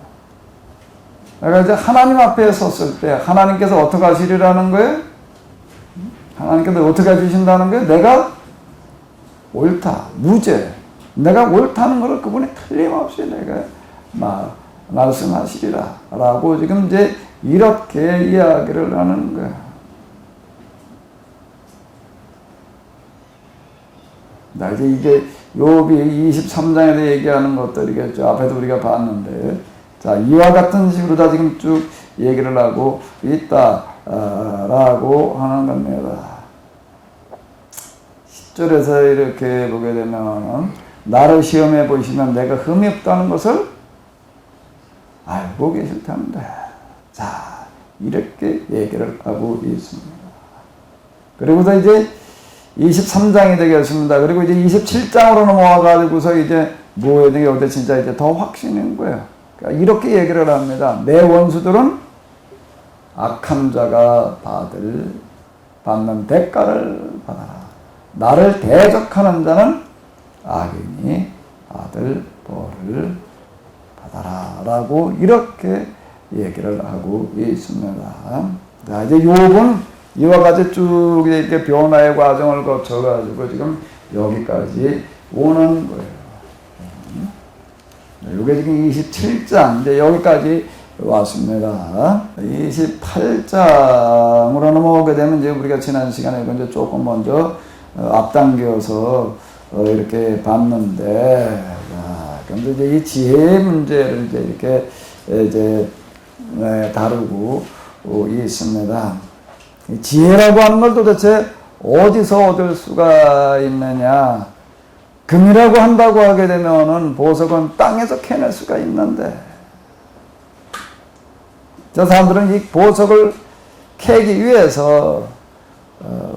내가 이제 하나님 앞에 섰을 때 하나님께서 어떻게 하시리라는 거예요? 하나님께서 어떻게 해주신다는 거예요? 내가 옳다, 무죄. 내가 옳다는 것을 그분이 틀림없이 내가 말씀하시리라 라고 지금 이제 이렇게 이야기를 하는 거야. 나 이제 이게 욥이 23장에서 얘기하는 것들이겠죠. 앞에도 우리가 봤는데. 자, 이와 같은 식으로 다 지금 쭉 얘기를 하고 있다 라고 하는 겁니다. 10절에서 이렇게 보게 되면 나를 시험해 보시면 내가 흠이 없다는 것을 알고 계실 텐데. 자, 이렇게 얘기를 하고 있습니다. 그리고서 이제 23장이 되겠습니다. 그리고 이제 27장으로 넘어와가지고서 이제 뭐에 대해 여기 진짜 이제 더 확신인 거예요. 그러니까 이렇게 얘기를 합니다. 내 원수들은 악한 자가 받는 대가를 받아라. 나를 대적하는 자는 악인이 받을 벌을 받아라 라고 이렇게 얘기를 하고 있습니다. 자, 이제 욥은 이와 같이 쭉 이렇게 변화의 과정을 거쳐가지고 지금 여기까지 오는 거예요. 이게 지금 27장, 이제 여기까지 왔습니다. 28장으로 넘어오게 되면 이제 우리가 지난 시간에 이제 조금 먼저 앞당겨서 이렇게 봤는데, 그런데 이제 이 지혜 문제를 이제 이렇게 이제 다루고 있습니다. 지혜라고 하는 걸 도대체 어디서 얻을 수가 있느냐? 금이라고 한다고 하게 되면은 보석은 땅에서 캐낼 수가 있는데, 저 사람들은 이 보석을 캐기 위해서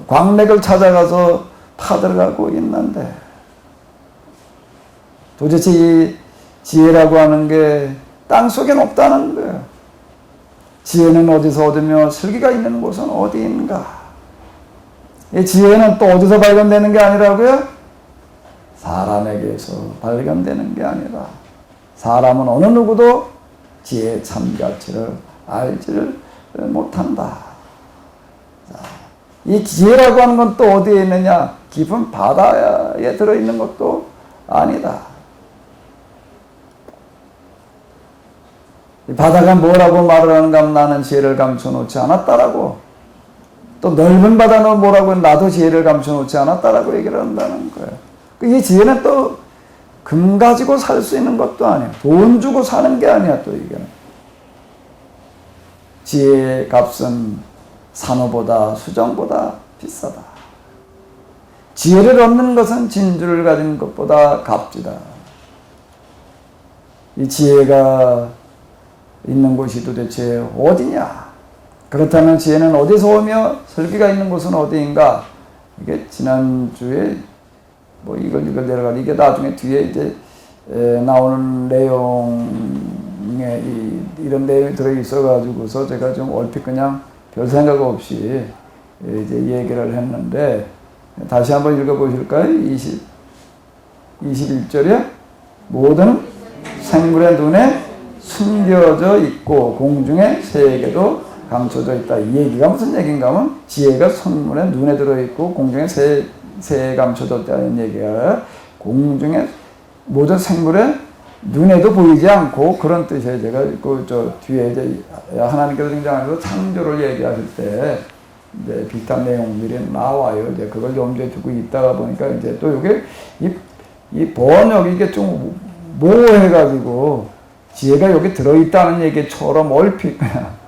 광맥을 찾아가서 파들어가고 있는데, 도대체 이 지혜라고 하는 게 땅 속엔 없다는 거예요. 지혜는 어디서 얻으며 슬기가 있는 곳은 어디인가? 이 지혜는 또 어디서 발견되는 게 아니라고요? 사람에게서 발견되는 게 아니라 사람은 어느 누구도 지혜의 참 가치를 알지를 못한다. 자, 이 지혜라고 하는 건 또 어디에 있느냐? 깊은 바다에 들어있는 것도 아니다. 이 바다가 뭐라고 말을 하는가 하면 나는 지혜를 감춰놓지 않았다라고, 또 넓은 바다는 뭐라고 나도 지혜를 감춰놓지 않았다라고 얘기를 한다는 거예요. 이 지혜는 또 금 가지고 살 수 있는 것도 아니야. 돈 주고 사는 게 아니야. 또 이게 지혜의 값은 산호보다 수정보다 비싸다. 지혜를 얻는 것은 진주를 가진 것보다 값지다. 이 지혜가 있는 곳이 도대체 어디냐? 그렇다면 지혜는 어디서 오며 슬기가 있는 곳은 어디인가? 이게 지난주에 뭐 이걸 내려가 이게 나중에 뒤에 이제 나오는 내용에 이런 내용이 들어 있어 가지고서 제가 좀 얼핏 그냥 별 생각 없이 이제 얘기를 했는데 다시 한번 읽어 보실까요? 21절에 모든 생물의 눈에 숨겨져 있고 공중의 새에게도 감춰져 있다. 이 얘기가 무슨 얘기인가 하면 지혜가 생물의 눈에 들어있고 공중의 새에 감춰져 있다는 얘기가 공중의 모든 생물의 눈에도 보이지 않고 그런 뜻이에요. 제가 저 뒤에 이제 하나님께서 등장하셔서 창조를 얘기하실 때 이제 비슷한 내용들이 나와요. 이제 그걸 염두에 두고 있다가 보니까 이제 또 이게 이 번역이 이게 좀 모호해가지고 지혜가 여기 들어있다는 얘기처럼 얼핏 그냥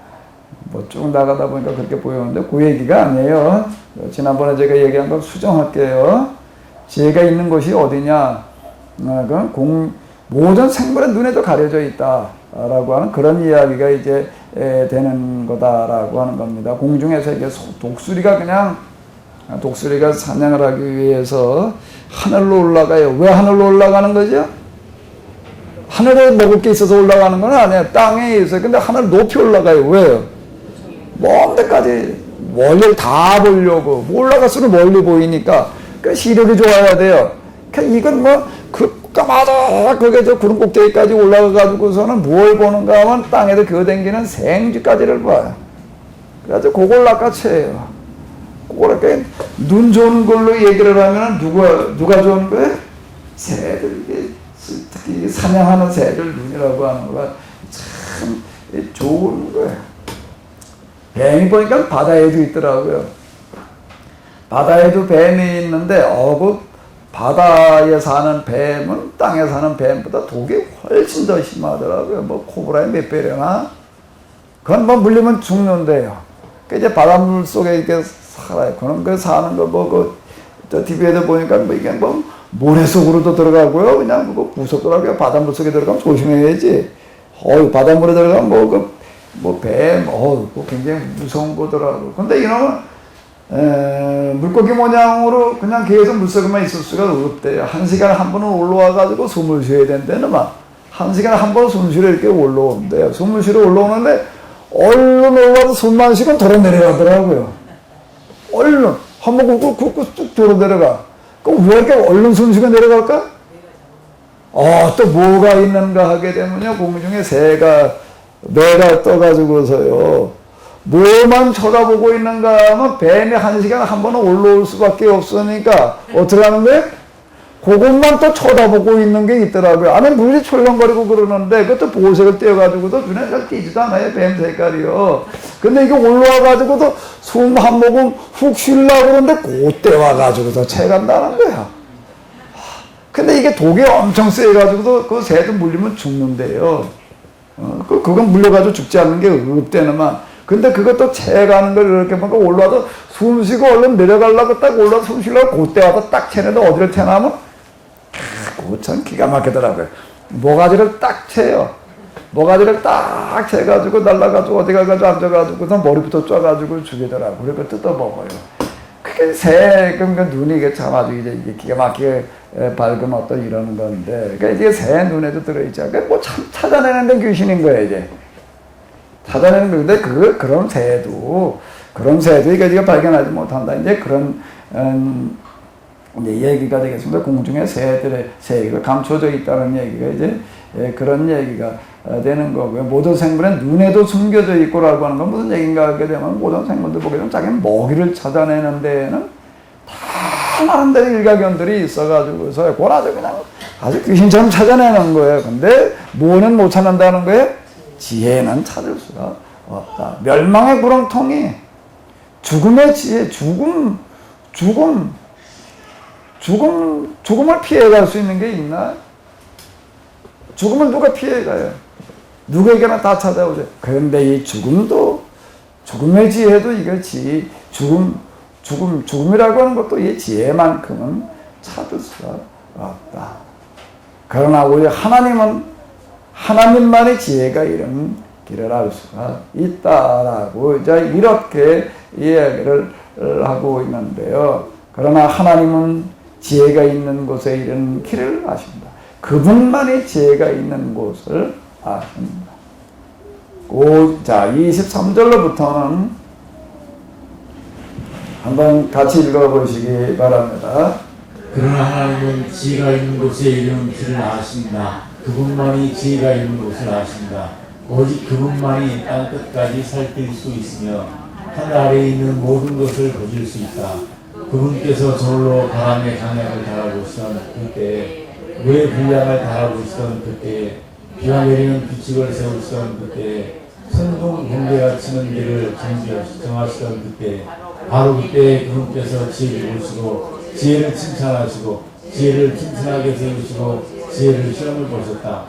뭐 쭉 나가다 보니까 그렇게 보였는데 그 얘기가 아니에요. 지난번에 제가 얘기한 걸 수정할게요. 지혜가 있는 곳이 어디냐? 모든 생물의 눈에도 가려져 있다라고 하는 그런 이야기가 이제 되는 거다라고 하는 겁니다. 공중에서 이게 독수리가 사냥을 하기 위해서 하늘로 올라가요. 왜 하늘로 올라가는 거죠? 하늘에 먹을 게 있어서 올라가는 건 아니에요. 땅에 있어요. 근데 하늘 높이 올라가요. 왜요? 먼 데까지 멀리 다 보려고. 올라갈수록 멀리 보이니까 그 시력이 좋아야 돼요. 이건 뭐 까마득 그게 저 구름 꼭대기까지 올라가가지고서는 뭘 보는가 하면 땅에서 겨댕기는 생쥐까지를 봐요. 그래서 그걸 낚아채요. 그걸 이렇게 눈 좋은 걸로 얘기를 하면 누가 좋은 거예요? 새들, 특히 사냥하는 새들 눈이라고 하는 거가 참 좋은 거예요. 뱀이 보니까 바다에도 있더라고요. 바다에도 뱀이 있는데 그 바다에 사는 뱀은 땅에 사는 뱀보다 독이 훨씬 더 심하더라고요. 뭐 코브라의 몇 배려나? 그건 뭐 물리면 죽는데요. 그 이제 바닷물 속에 이렇게 살아요. 그럼 그 사는 거 저 TV에도 보니까 뭐 이게 뭐 모래 속으로도 들어가고요. 그냥 그거 무섭더라고요. 바닷물 속에 들어가면 조심해야지. 바닷물에 들어가면 뱀, 그거 굉장히 무서운 거더라고. 근데 이놈은 물고기 모양으로 그냥 계속 물속에만 있을 수가 없대요. 1시간에 한 번은 올라와가지고 숨을 쉬어야 된다는 말. 1시간에 한 번 숨 쉬러 이렇게 올라온대요. 숨을 쉬러 올라오는데 얼른 올라와서 숨만 쉬고 돌아 내려가더라고요. 얼른 한 번 굽고 뚝 돌아 내려가. 그럼 왜 이렇게 얼른 숨 쉬고 내려갈까? 또 뭐가 있는가 하게 되면요, 공중에 매가 떠가지고서요, 뭐만 쳐다보고 있는가 하면 뱀이 1시간에 한 번은 올라올 수밖에 없으니까 어떻게 하는 거예요? 그것만 또 쳐다보고 있는 게 있더라고요. 안에 물이 철렁거리고 그러는데 그것도 보색을 떼어가지고도 눈에 잘 띄지도 않아요. 뱀 색깔이요. 근데 이게 올라와가지고도 숨 한 모금 훅 쉬려고 그러는데 그때 와가지고도 채간다는 거야. 근데 이게 독이 엄청 세가지고도 그 새도 물리면 죽는데요. 그건 물려가지고 죽지 않는 게 없대는만. 근데 그것도 채가는 걸 이렇게 보니까 올라와서 숨 쉬고 얼른 내려가려고 딱 올라와서 숨 쉬려고 그때 와서 딱 채는데 어디를 채나면 그거 참 기가 막히더라고요. 모가지를 딱 채요. 모가지를 딱 채가지고 날라가지고 어디 가가지고 앉아가지고서 머리부터 쪄가지고 죽이더라고요. 그리고 뜯어 먹어요. 그게 새, 그러니까 눈이 이게 참 아주 이제 기가 막히게 밝은 어떤 이런 건데, 그러니까 이게 새 눈에도 들어있죠. 그러니까 뭐 참 찾아내는데 귀신인 거야, 이제. 찾아내는 건데, 그런 새도 이거 발견하지 못한다. 이제 그런, 이제 얘기가 되겠습니다. 공중에 새가 감춰져 있다는 얘기가 이제 그런 얘기가 되는 거고요. 모든 생물은 눈에도 숨겨져 있고라고 하는 건 무슨 얘기인가 하게 되면 모든 생물들 보게 되면 자기 먹이를 찾아내는 데에는 다 나름대로 일가견들이 있어가지고서 그걸 아주 그냥 아주 귀신처럼 찾아내는 거예요. 근데 뭐는 못 찾는다는 거예요? 지혜는 찾을 수가 없다. 멸망의 구렁텅이, 죽음의 지혜, 죽음을 피해갈 수 있는 게 있나? 죽음을 누가 피해가요? 누구에게나 다 찾아오죠. 그런데 이 죽음의 지혜도 이것이 죽음이라고 하는 것도 이 지혜만큼은 찾을 수가 없다. 그러나 오히려 하나님만의 지혜가 이런 길을 알 수가 있다라고 이제 이렇게 이야기를 하고 있는데요. 그러나 하나님은 지혜가 있는 곳에 이런 길을 아십니다. 그분만의 지혜가 있는 곳을 아십니다. 자, 23절로부터는 한번 같이 읽어보시기 바랍니다. 그러나 하나님은 지혜가 있는 곳에 이르는 길을 아십니다. 그분만이 지혜가 있는 곳을 아십니다. 오직 그분만이 땅 끝까지 살필 수 있으며 하늘 아래에 있는 모든 것을 보실 수 있다. 그분께서 저홀로 바람의 강약을 달아보시던 그때, 왜 분량을 달아보시던 그때, 비가 내리는 규칙을 세우시던 그때, 천둥 번개가 치는 길을 정하시던 그때, 바로 그때 그분께서 지혜를 보시고 지혜를 칭찬하시고 지혜를 튼튼하게 세우시고 지혜를 시험을 보셨다.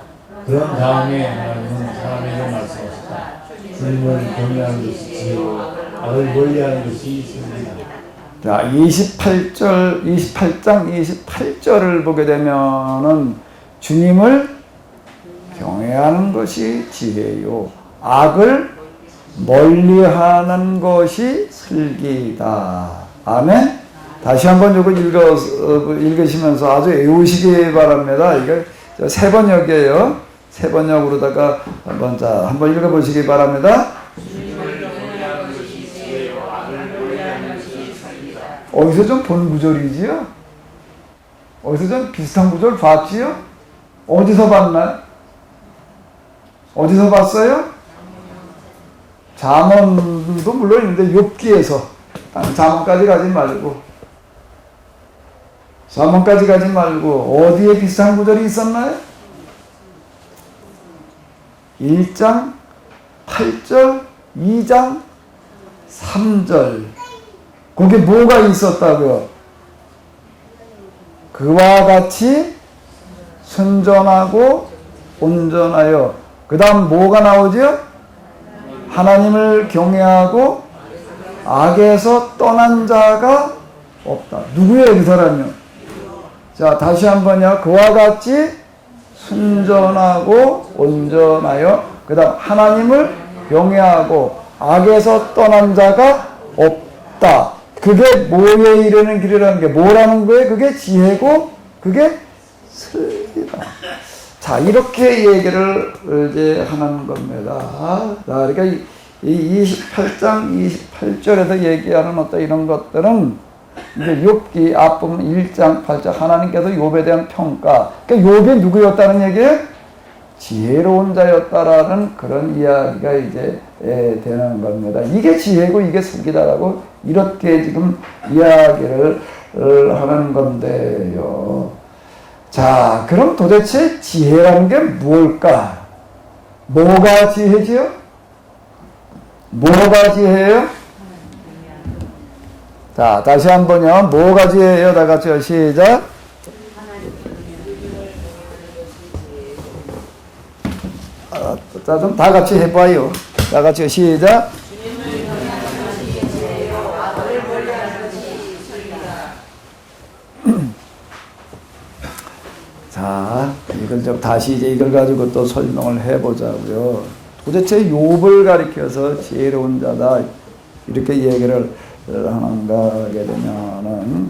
그런 다음에 하나님은 사람에게 말씀하셨다. 주님을 경외하는 것이 지혜로 악을 멀리하는 것이 승리다. 자, 28장 28절을 보게 되면은 주님을 경외하는 것이 지혜요, 악을 멀리하는 것이 슬기다. 아멘. 다시 한번 이거 읽으시면서 아주 외우시기 바랍니다. 이거 세 번역이에요. 세 번역으로다가 한번 읽어보시기 바랍니다. 어디서 좀 본 구절이지요? 어디서 좀 비슷한 구절 봤지요? 어디서 봤나요? 어디서 봤어요? 잠언도 물론 있는데 욥기에서. 잠언까지 가지 말고 어디에 비슷한 구절이 있었나요? 1장 8절, 2장 3절. 거기에 뭐가 있었다고요? 그와 같이 순전하고 온전하여. 그 다음 뭐가 나오죠? 하나님을 경외하고 악에서 떠난 자가 없다. 누구예요, 그 사람이요? 자, 다시 한번요. 그와 같이 순전하고 온전하여, 그 다음 하나님을 경외하고 악에서 떠난 자가 없다. 그게 뭐에 이르는 길이라는 게 뭐라는 거예요? 그게 지혜고 그게 슬기다. 자, 이렇게 얘기를 이제 하는 겁니다. 자, 그러니까 이 28장 28절에서 얘기하는 어떤 이런 것들은 이제 욥기 앞부분 1장 8절 하나님께서 욥에 대한 평가. 그러니까 욥이 누구였다는 얘기예요? 지혜로운 자였다라는 그런 이야기가 이제 되는 겁니다. 이게 지혜고 이게 슬기다라고 이렇게 지금 이야기를 하는 건데요. 자, 그럼 도대체 지혜라는 게 뭘까? 뭐가 지혜지요? 뭐가 지혜예요? 자, 다시 한번요. 뭐가 지혜예요? 다 같이요. 시작. 자, 좀 다 같이 해봐요. 다 같이요. 시작. 자, 이걸 좀 다시 이제 이걸 가지고 또 설명을 해보자고요. 도대체 욥을 가리켜서 지혜로운 자다 이렇게 얘기를 하는가 하게 되면은,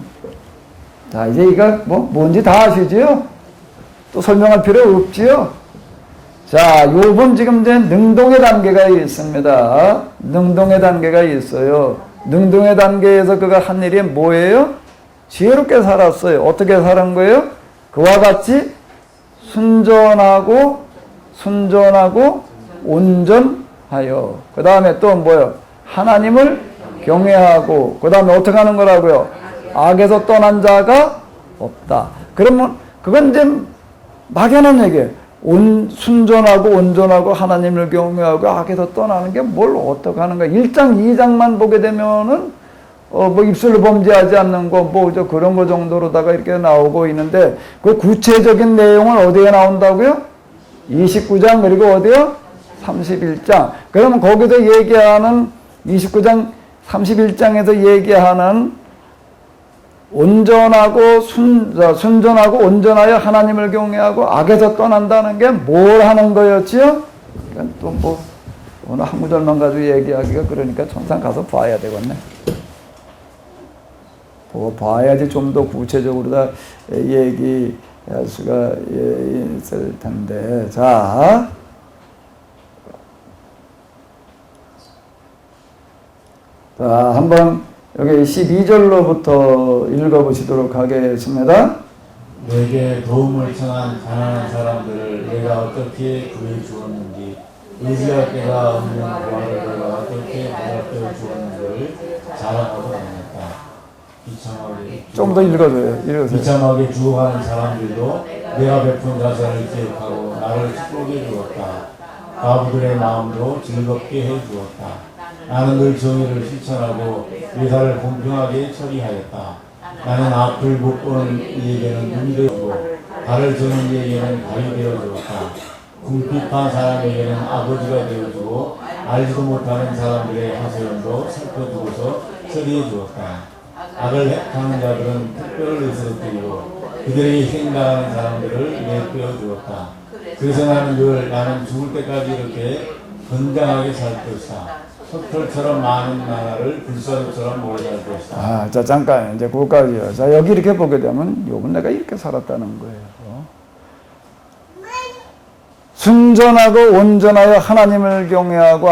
자, 이제 이거 뭔지 다 아시지요? 또 설명할 필요 없지요? 자, 요번 지금 이제 능동의 단계가 있습니다. 능동의 단계가 있어요. 능동의 단계에서 그가 한 일이 뭐예요? 지혜롭게 살았어요. 어떻게 살은 거예요? 그와 같이 순전하고 온전하여. 그 다음에 또 뭐예요? 하나님을 경외하고. 그 다음에 어떻게 하는 거라고요? 악에서 떠난 자가 없다. 그러면 그건 이제 막연한 얘기예요. 순전하고 온전하고 하나님을 경외하고 악에서 떠나는 게 뭘 어떻게 하는 거야. 1장 2장만 보게 되면은 뭐 입술로 범죄하지 않는 거 뭐 저 그런 거 정도로다가 이렇게 나오고 있는데, 그 구체적인 내용은 어디에 나온다고요? 29장 그리고 어디요? 31장. 그러면 거기서 얘기하는 29장 31장에서 얘기하는 온전하고 순전하고 온전하여 하나님을 경외하고 악에서 떠난다는 게 뭘 하는 거였지요? 그러니까 또 뭐 오늘 한 구절만 가지고 얘기하기가 그러니까 천상 가서 봐야 되겠네. 봐야지 좀 더 구체적으로 다 얘기할 수가 있을 텐데. 자, 한번 여기 12절로부터 읽어보시도록 하겠습니다. 내게 도움을 청한 가난한 사람들을 내가 어떻게 구해 주었는지, 의지할 데가 없는 부활을 내가 어떻게 보살펴 주었는지를 자랑하고 다녔다. 비참하게 좀 더 읽어주세요. 비참하게 죽어가는 사람들도 내가 베푼 자선을 기억하고 나를 축복해 주었다. 과부들의 마음도 즐겁게 해 주었다. 나는 늘 정의를 실천하고 의사를 공평하게 처리하였다. 나는 앞을 못 보는 이에게는 눈이 되어주고 발을 저는 이에게는 발이 되어주었다. 궁핍한 사람에게는 아버지가 되어주고 알지도 못하는 사람들의 하소연도 살펴주고서 처리해 주었다. 악을 행하는 자들은 특별을 의스럽히고 그들에게 희생당하는 사람들을 내빼어 주었다. 그래서 나는 죽을 때까지 이렇게 건강하게 살 것이다. 석털처럼 많은 나라를 불사조처럼 모래 살 것이다. 자, 잠깐 이제 그거까지요. 자, 여기 이렇게 보게 되면 요건 내가 이렇게 살았다는 거예요. 순전하고 온전하여 하나님을 경외하고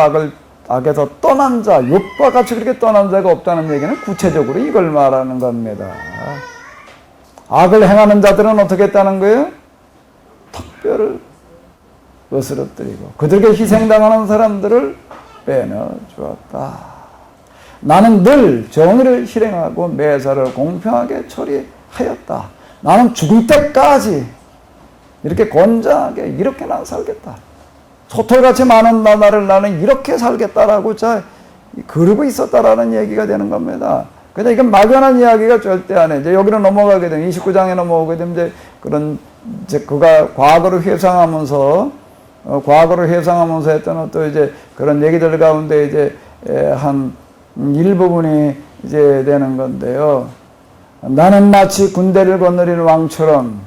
악에서 떠난 자, 욥과 같이 그렇게 떠난 자가 없다는 얘기는 구체적으로 이걸 말하는 겁니다. 악을 행하는 자들은 어떻게 했다는 거예요? 특별을 어스러뜨리고 그들에게 희생당하는 사람들을 빼내주었다. 나는 늘 정의를 실행하고 매사를 공평하게 처리하였다. 나는 죽을 때까지 이렇게 건장하게 이렇게 난 살겠다. 소털같이 많은 나라를 나는 이렇게 살겠다라고 그러고 있었다라는 얘기가 되는 겁니다. 근데 이건 막연한 이야기가 절대 안 해. 이제 여기로 넘어가게 되면 29장에 넘어오게 되면 이제 그가 과거를 회상하면서 했던 또 이제 그런 얘기들 가운데 이제 한 일부분이 이제 되는 건데요. 나는 마치 군대를 거느리는 왕처럼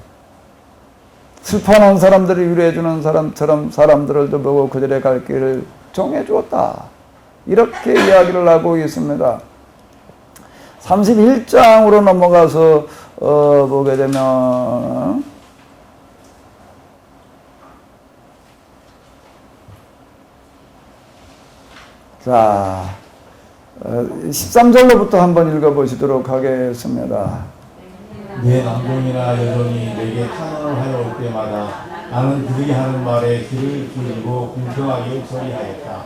슬퍼하는 사람들을 위로해주는 사람처럼 사람들을 보고 그들의 갈 길을 정해주었다. 이렇게 이야기를 하고 있습니다. 31장으로 넘어가서 보게 되면 자 13절로부터 한번 읽어보시도록 하겠습니다. 내 남종이나 여종이 내게 탄원을 하여 올 때마다 나는 그들이 하는 말에 귀를 기울이고 공평하게 처리하였다.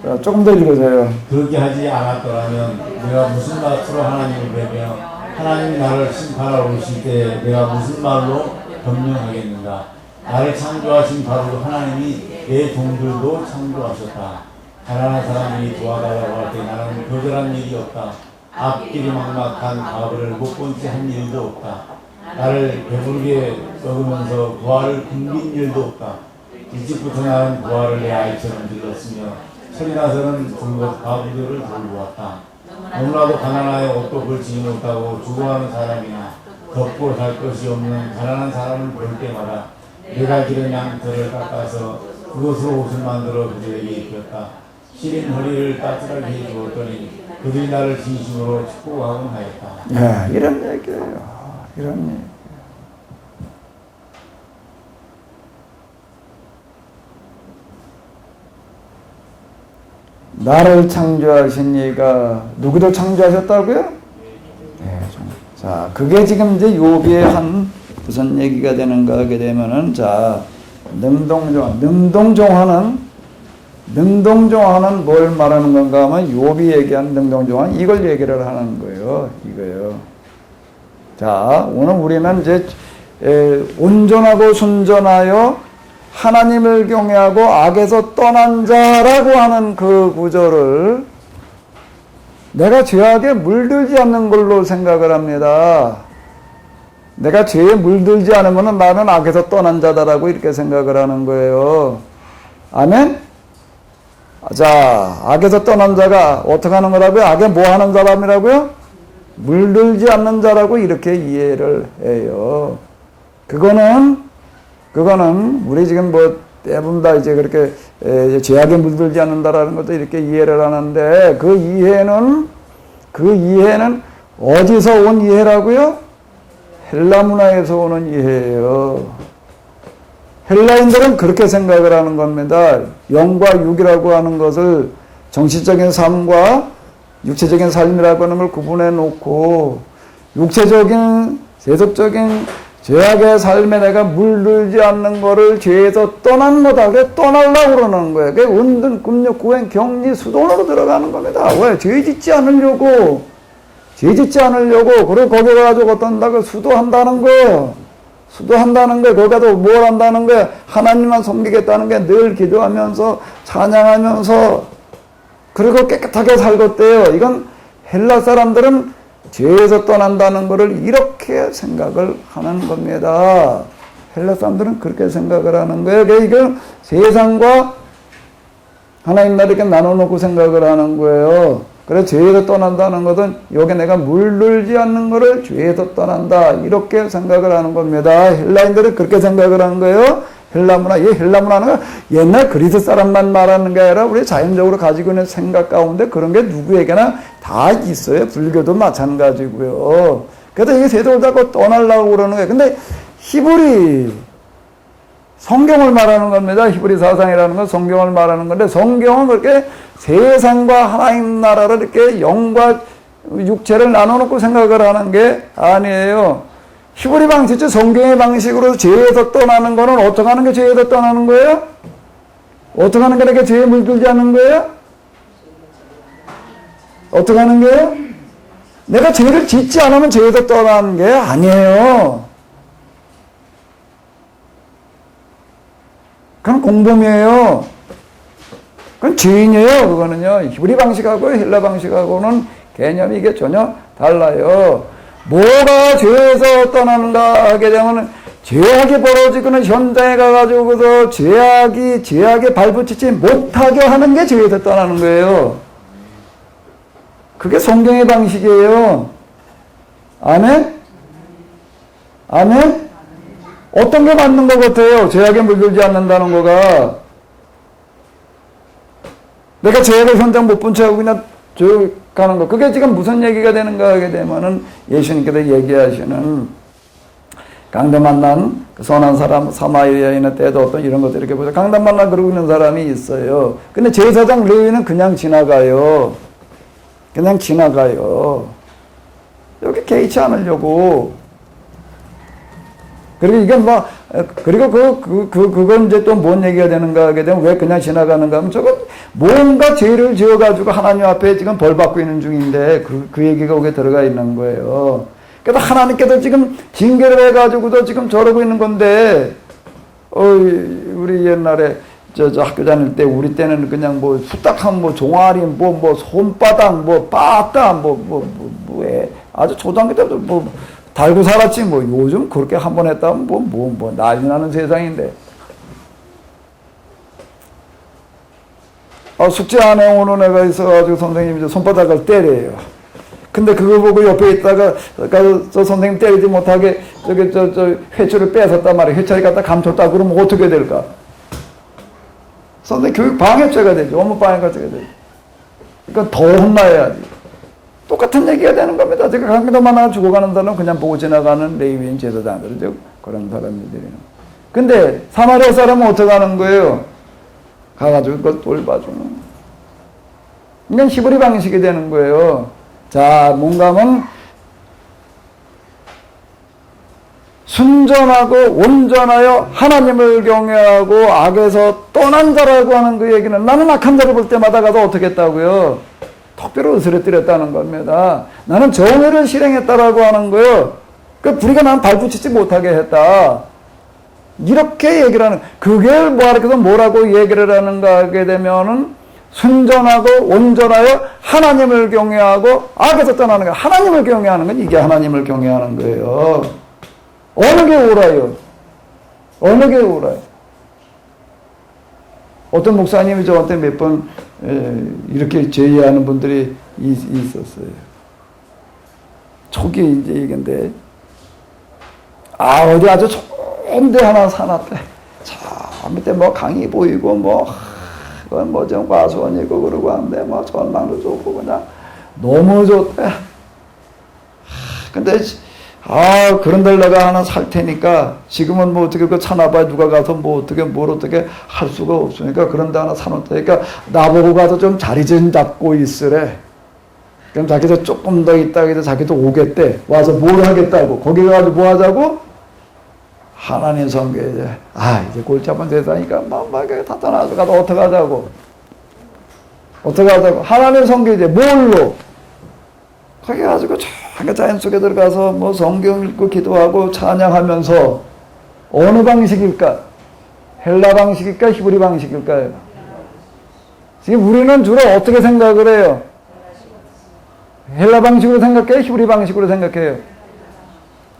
자, 조금 더 읽으세요. 그렇게 하지 않았더라면 내가 무슨 낯으로 하나님을 뵈며 하나님이 나를 심판하러 오실 때 내가 무슨 말로 변명하겠는가. 나를 창조하신 바로 하나님이 내 종들도 창조하셨다. 가난한 사람이 도와달라고 할 때 나는 거절한 일이 없다. 앞길이 막막한 과부를 못 본 채 한 일도 없다. 나를 배부르게 먹으면서 부활을 굶긴 일도 없다. 일찍부터 나는 부활을 내 아이처럼 길렀으며 소리나서는 불곧 과부들을 돌보았다. 너무나도 가난하여 옷도 걸치지 못하고 죽어가는 사람이나 덮고 살 것이 없는 가난한 사람을 볼 때마다 내가 기른 양털을 깎아서 그것으로 옷을 만들어 그들에게 입혔다. 시린 허리를 따뜻하게 해주었더니 그들이 나를 진심으로 축복하곤 하였다. 예, 이런 얘기예요. 이런 얘기. 나를 창조하신 이가 누구도 창조하셨다고요? 네, 자, 그게 지금 이제 욥의 한 무슨 얘기가 되는가 하게 되면은, 자, 능동정화는 뭘 말하는 건가 하면 욥이 얘기한 능동정화 이걸 얘기를 하는 거예요. 이거요. 자, 오늘 우리는 이제 온전하고 순전하여 하나님을 경외하고 악에서 떠난 자라고 하는 그 구절을 내가 죄악에 물들지 않는 걸로 생각을 합니다. 내가 죄에 물들지 않으면 나는 악에서 떠난 자다라고 이렇게 생각을 하는 거예요. 아멘? 자, 악에서 떠난 자가 어떻게 하는 거라고요? 악에 뭐 하는 사람이라고요? 물들지 않는 자라고 이렇게 이해를 해요. 그거는 우리 지금 뭐 대부분 다 이제 그렇게 죄악에 물들지 않는다라는 것도 이렇게 이해를 하는데, 그 이해는 어디서 온 이해라고요? 헬라 문화에서 오는 이해예요. 헬라인들은 그렇게 생각을 하는 겁니다. 영과 육이라고 하는 것을 정신적인 삶과 육체적인 삶이라고 하는 걸 구분해 놓고, 육체적인 세속적인 죄악의 삶에 내가 물들지 않는 거를 죄에서 떠난 거다. 그래 떠나려고 그러는 거예요. 그게 은둔, 금욕, 구행, 격리, 수동으로 들어가는 겁니다. 왜? 죄 짓지 않으려고. 그리고 거기 가가지고 어떤다고 수도한다는 거예요. 거기 가서 뭘 한다는 거예요? 하나님만 섬기겠다는 게 늘 기도하면서 찬양하면서 그리고 깨끗하게 살겠대요. 이건 헬라 사람들은 죄에서 떠난다는 것을 이렇게 생각을 하는 겁니다. 헬라 사람들은 그렇게 생각을 하는 거예요. 이걸 세상과 하나님 나라를 이렇게 나눠놓고 생각을 하는 거예요. 그래서 죄에서 떠난다는 것은 여기 내가 물들지 않는 것을 죄에서 떠난다 이렇게 생각을 하는 겁니다. 헬라인들은 그렇게 생각을 하는 거예요. 헬라 문화는 옛날 그리스 사람만 말하는 게 아니라 우리 자연적으로 가지고 있는 생각 가운데 그런 게 누구에게나 다 있어요. 불교도 마찬가지고요. 그래서 이 세상을 자꾸 떠나려고 그러는 거예요. 근데 히브리 성경을 말하는 겁니다. 히브리 사상이라는 건 성경을 말하는 건데, 성경은 그렇게 세상과 하나님 나라를 이렇게 영과 육체를 나눠놓고 생각을 하는 게 아니에요. 히브리 방식이죠. 성경의 방식으로 죄에서 떠나는 거는 어떻게 하는 게 죄에서 떠나는 거예요? 어떻게 하는 게 이렇게 죄에 물들지 않는 거예요? 어떻게 하는 거예요? 내가 죄를 짓지 않으면 죄에서 떠나는 게 아니에요. 그건 공범이에요. 그건 죄인이에요. 그거는요. 히브리 방식하고 헬라 방식하고는 개념이 이게 전혀 달라요. 뭐가 죄에서 떠나는가 하게 되면 죄악이 벌어지고는 현장에 가가지고서 죄악에 발붙이지 못하게 하는 게 죄에서 떠나는 거예요. 그게 성경의 방식이에요. 아멘? 아멘? 어떤 게 맞는 것 같아요? 죄악에 물들지 않는다는 거가. 내가 죄악을 현장 못 본 채 하고 그냥 쭉 가는 거. 그게 지금 무슨 얘기가 되는가 하게 되면은 예수님께서 얘기하시는 강도 만난 선한 사람, 사마리아인의 때도 어떤 이런 것들 이렇게 보죠. 강도 만나 그러고 있는 사람이 있어요. 근데 제사장 레위는 그냥 지나가요. 여기 개의치 않으려고. 그리고 이게 그건 이제 또 뭔 얘기가 되는가 하게 되면 왜 그냥 지나가는가 하면 저거 뭔가 죄를 지어가지고 하나님 앞에 지금 벌 받고 있는 중인데 그 얘기가 거기에 들어가 있는 거예요. 그래서 하나님께서 지금 징계를 해가지고도 지금 저러고 있는 건데, 우리 옛날에 저 학교 다닐 때 우리 때는 그냥 뭐 후딱한 뭐 종아리 뭐 손바닥 뭐 빠따 아주 초등학교 때부터 뭐 달고 살았지 뭐 요즘 그렇게 한 번 했다면 뭐 난리 나는 세상인데. 숙제 안 해오는 애가 있어가지고 선생님이 저 손바닥을 때려요. 근데 그거 보고 옆에 있다가 저 선생님 때리지 못하게 저 회초를 뺏었단 말이에요. 회초리 갖다 감췄다 그러면 어떻게 될까? 선생님 교육 방해죄가 되죠. 업무 방해죄가 되죠. 그러니까 더 혼나야지. 똑같은 얘기가 되는 겁니다. 제가 강도만 하나 죽어가는 사람은 그냥 보고 지나가는 레위인 제사장들, 그런 사람들이에요. 근데 사마리아 사람은 어떻게 하는 거예요? 가가지고 그걸 돌봐주는. 이건 히브리 방식이 되는 거예요. 자, 뭔가 하면 순전하고 온전하여 하나님을 경외하고 악에서 떠난 자라고 하는 그 얘기는 나는 악한 자를 볼 때마다 가서 어떻게 했다고요? 턱뼈를 으스러뜨렸다는 겁니다. 나는 정의를 실행했다라고 하는 거예요. 그 불의가 난 발붙이지 못하게 했다. 이렇게 얘기를 하는, 그게 뭐라고 얘기를 하는가 하게 되면은 순전하고 온전하여 하나님을 경외하고 악에서 떠나는 거예요. 하나님을 경외하는 건 이게 하나님을 경외하는 거예요. 어느 게 옳아요? 어느 게 옳아요? 어떤 목사님이 저한테 몇 번 이렇게 제의하는 분들이 있었어요. 초기 이제 얘기인데, 어디 아주 좋은 데 하나 사놨대. 저 밑에 뭐 강이 보이고 그건 좀 과수원이고 그러고 하는데 전망도 좋고 그냥 너무 좋대. 근데 그런 데를 내가 하나 살 테니까 지금은 어떻게 그 차나봐야 누가 가서 어떻게 할 수가 없으니까 그런 데 하나 사놓을 테니까 나보고 가서 좀 자리 좀 잡고 있으래. 그럼 자기도 조금 더 있다가 해서 자기도 오겠대. 와서 뭘 하겠다고. 거기 가서 뭐 하자고? 하나님 성경에 이제 골치 아픈 세상이니까 다 떠나서 가서 어떻게 하자고. 하나님 성경에 뭘로? 거기 가지고 자연 속에 들어가서 성경 읽고 기도하고 찬양하면서 어느 방식일까? 헬라 방식일까? 히브리 방식일까요? 지금 우리는 주로 어떻게 생각을 해요? 헬라 방식으로 생각해요? 히브리 방식으로 생각해요?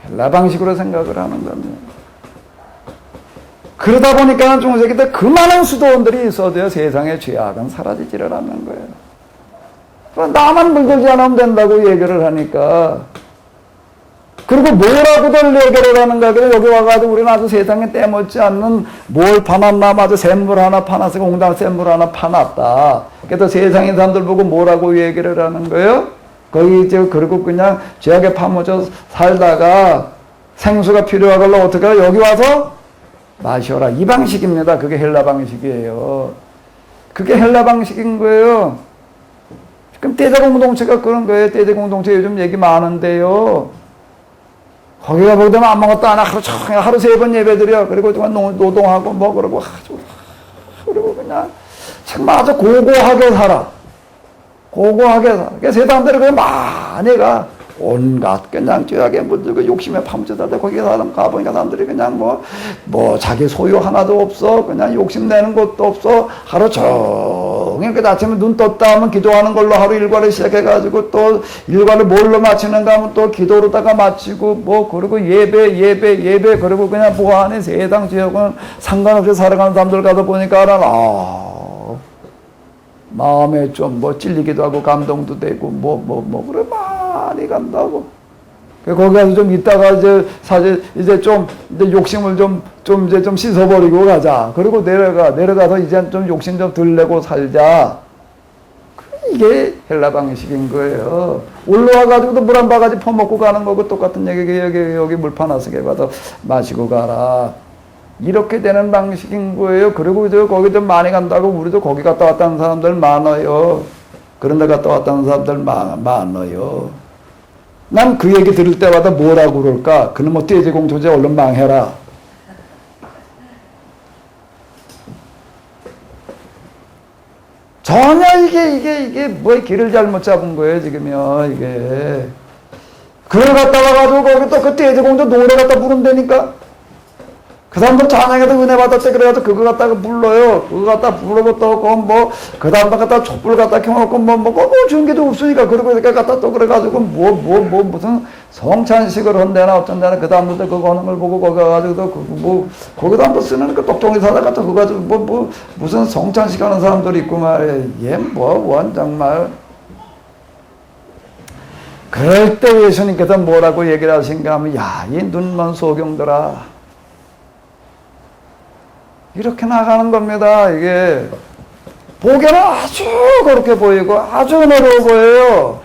헬라 방식으로 생각을 하는 겁니다. 그러다 보니까 중세기 때 그 많은 수도원들이 있어도요, 세상의 죄악은 사라지지를 않는 거예요. 나만 물들지 않으면 된다고 얘기를 하니까. 그리고 뭐라고들 얘기를 하는가. 그래, 여기 와가지고 우리는 아주 세상에 때묻지 않는 뭘 파놨나, 아주 샘물 하나 파놨으니까 옹당 샘물 하나 파놨다. 그래서 세상의 사람들 보고 뭐라고 얘기를 하는 거예요? 거기 그리고 그냥 죄악에 파묻혀 살다가 생수가 필요하걸로 어떻게 해요? 여기 와서 마셔라. 이 방식입니다. 그게 헬라 방식이에요. 그게 헬라 방식인 거예요. 그럼 떼자공동체가 그런 거예요. 떼자공동체 요즘 얘기 많은데요. 거기 가보게 되면 아무것도 안 하고 하루 3번 예배드려. 그리고 정말 노동하고 그러고 그리고 그냥 정말 아주 고고하게 살아. 고고하게 살아. 그러니까 세상들이 그냥 많이 가. 온갖 그냥 죄악에 물들고 욕심에 파묻혀다 거기 사람 가보니까 사람들이 그냥 자기 소유 하나도 없어. 그냥 욕심 내는 것도 없어. 하루 종일 그 아침에 눈 떴다 하면 기도하는 걸로 하루 일과를 시작해가지고 또 일과를 뭘로 마치는가 하면 또 기도로다가 마치고 그리고 예배 그리고 그냥 하는 세상 죄악은 상관없이 살아가는 사람들 가서 보니까 마음에 좀 찔리기도 하고 감동도 되고 그래 많이 간다고. 거기 가서 좀 있다가 이제 좀 욕심을 좀 씻어버리고 가자. 그리고 내려가서 이제 좀 욕심 좀 덜 내고 살자. 이게 헬라 방식인 거예요. 올라와가지고도 물 한 바가지 퍼먹고 가는 거고 똑같은 얘기. 여기 물 파놨으니까 가서 마시고 가라. 이렇게 되는 방식인 거예요. 그리고 거기 좀 많이 간다고 우리도 거기 갔다 왔다는 사람들 많아요. 그런 데 갔다 왔다는 사람들 많아요. 난 그 얘기 들을 때마다 뭐라고 그럴까? 그놈의 떼제공조제 얼른 망해라. 전혀 이게 길을 잘못 잡은 거예요, 지금요, 이게. 그걸 갖다 와가지고 거기 또 그 떼제공조 노래 갖다 부르면 되니까. 그 사람들 찬양에도 은혜 받았대. 그래가지고 그거 갖다가 불러요. 그거 갖다 부르고 또, 그 다음에 갖다 촛불 갖다 켜놓고, 준기도 없으니까. 그러고 이렇게 갖다 또 그래가지고, 무슨 성찬식을 한대나 어쩐대나. 그 다음부터 그거 하는 걸 보고, 거기 가가지고, 거기다 한번 쓰는 그 똑똑이 사다 갖다 그거 가지고, 무슨 성찬식 하는 사람들이 있고 말이야. 정말. 그럴 때 예수님께서 뭐라고 얘기를 하신가 하면, 이 눈먼 소경들아. 이렇게 나가는 겁니다. 이게 보기에는 아주 그렇게 보이고 아주 어려워 보여요.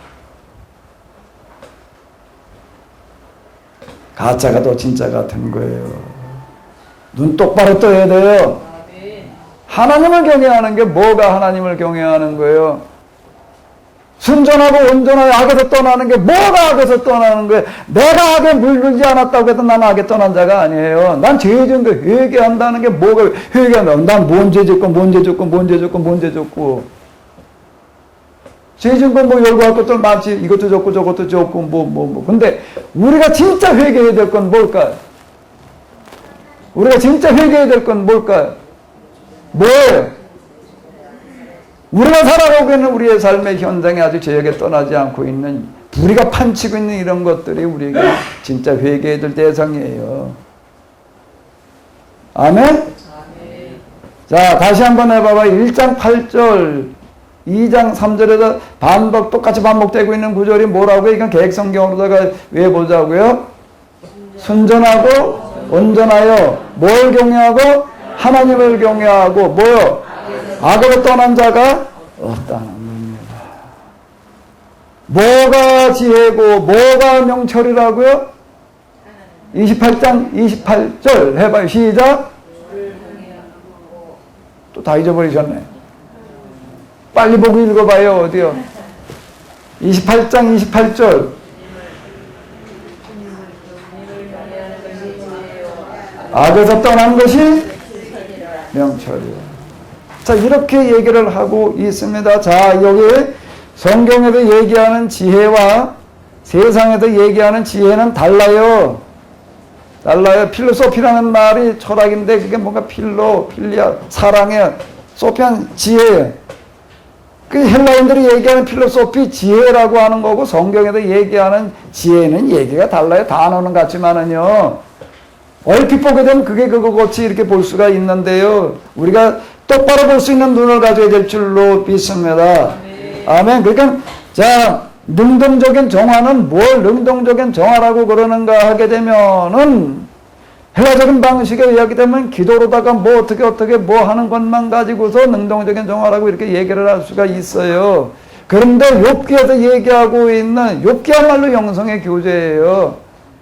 가짜가 더 진짜 같은 거예요. 눈 똑바로 떠야 돼요. 하나님을 경외하는 게 뭐가 하나님을 경외하는 거예요? 순전하고 온전하게 악에서 떠나는 게 뭐가 악에서 떠나는 거예요? 내가 악에 물들지 않았다고 해도 난 악에 떠난 자가 아니에요. 난 죄 지은 거 회개한다는 게 뭐가 회개한다. 난 뭔 죄 짓고 뭔 죄 짓고 뭔 죄 짓고 뭔 죄 짓고 죄 지은 건 뭐 열거할 것들 많지. 이것도 좋고 저것도 좋고 뭐. 근데 우리가 진짜 회개해야 될 건 뭘까요? 우리가 진짜 회개해야 될 건 뭘까요? 뭐예요? 우리가 살아가고 있는 우리의 삶의 현장에 아주 죄악에 떠나지 않고 있는 우리가 판치고 있는 이런 것들이 우리가 진짜 회개해야 될 대상이에요. 아멘? 자, 다시 한번 해봐봐. 1장 8절, 2장 3절에서 똑같이 반복되고 있는 구절이 뭐라고요? 이건 개혁성경으로다가 외워보자고요. 순전하고 온전하여 뭘 경외하고? 하나님을 경외하고 뭐요? 악으로 떠난 자가 없다는 겁니다. 뭐가 지혜고 뭐가 명철이라고요? 28장 28절 해봐요. 시작. 또 다 잊어버리셨네. 빨리 보고 읽어봐요. 어디요? 28장 28절. 악에서 떠난 것이 명철이요. 자, 이렇게 얘기를 하고 있습니다. 자, 여기 성경에도 얘기하는 지혜와 세상에도 얘기하는 지혜는 달라요. 필로소피라는 말이 철학인데 그게 뭔가 필리아, 사랑의 소피한 지혜예요. 그 헬라인들이 얘기하는 필로소피 지혜라고 하는 거고 성경에도 얘기하는 지혜는 얘기가 달라요. 단어는 같지만은요. 얼핏 보게 되면 그게 그거같이 이렇게 볼 수가 있는데요. 우리가 똑바로 볼 수 있는 눈을 가져야 될 줄로 믿습니다. 아멘. 그러니까 자, 능동적인 정화는 뭘 능동적인 정화라고 그러는가 하게 되면은 헬라적인 방식에 의하게 되면 기도로다가 뭐 어떻게 뭐 하는 것만 가지고서 능동적인 정화라고 이렇게 얘기를 할 수가 있어요. 그런데 욥기에서 얘기하고 있는 욥기야말로 영성의 교제예요.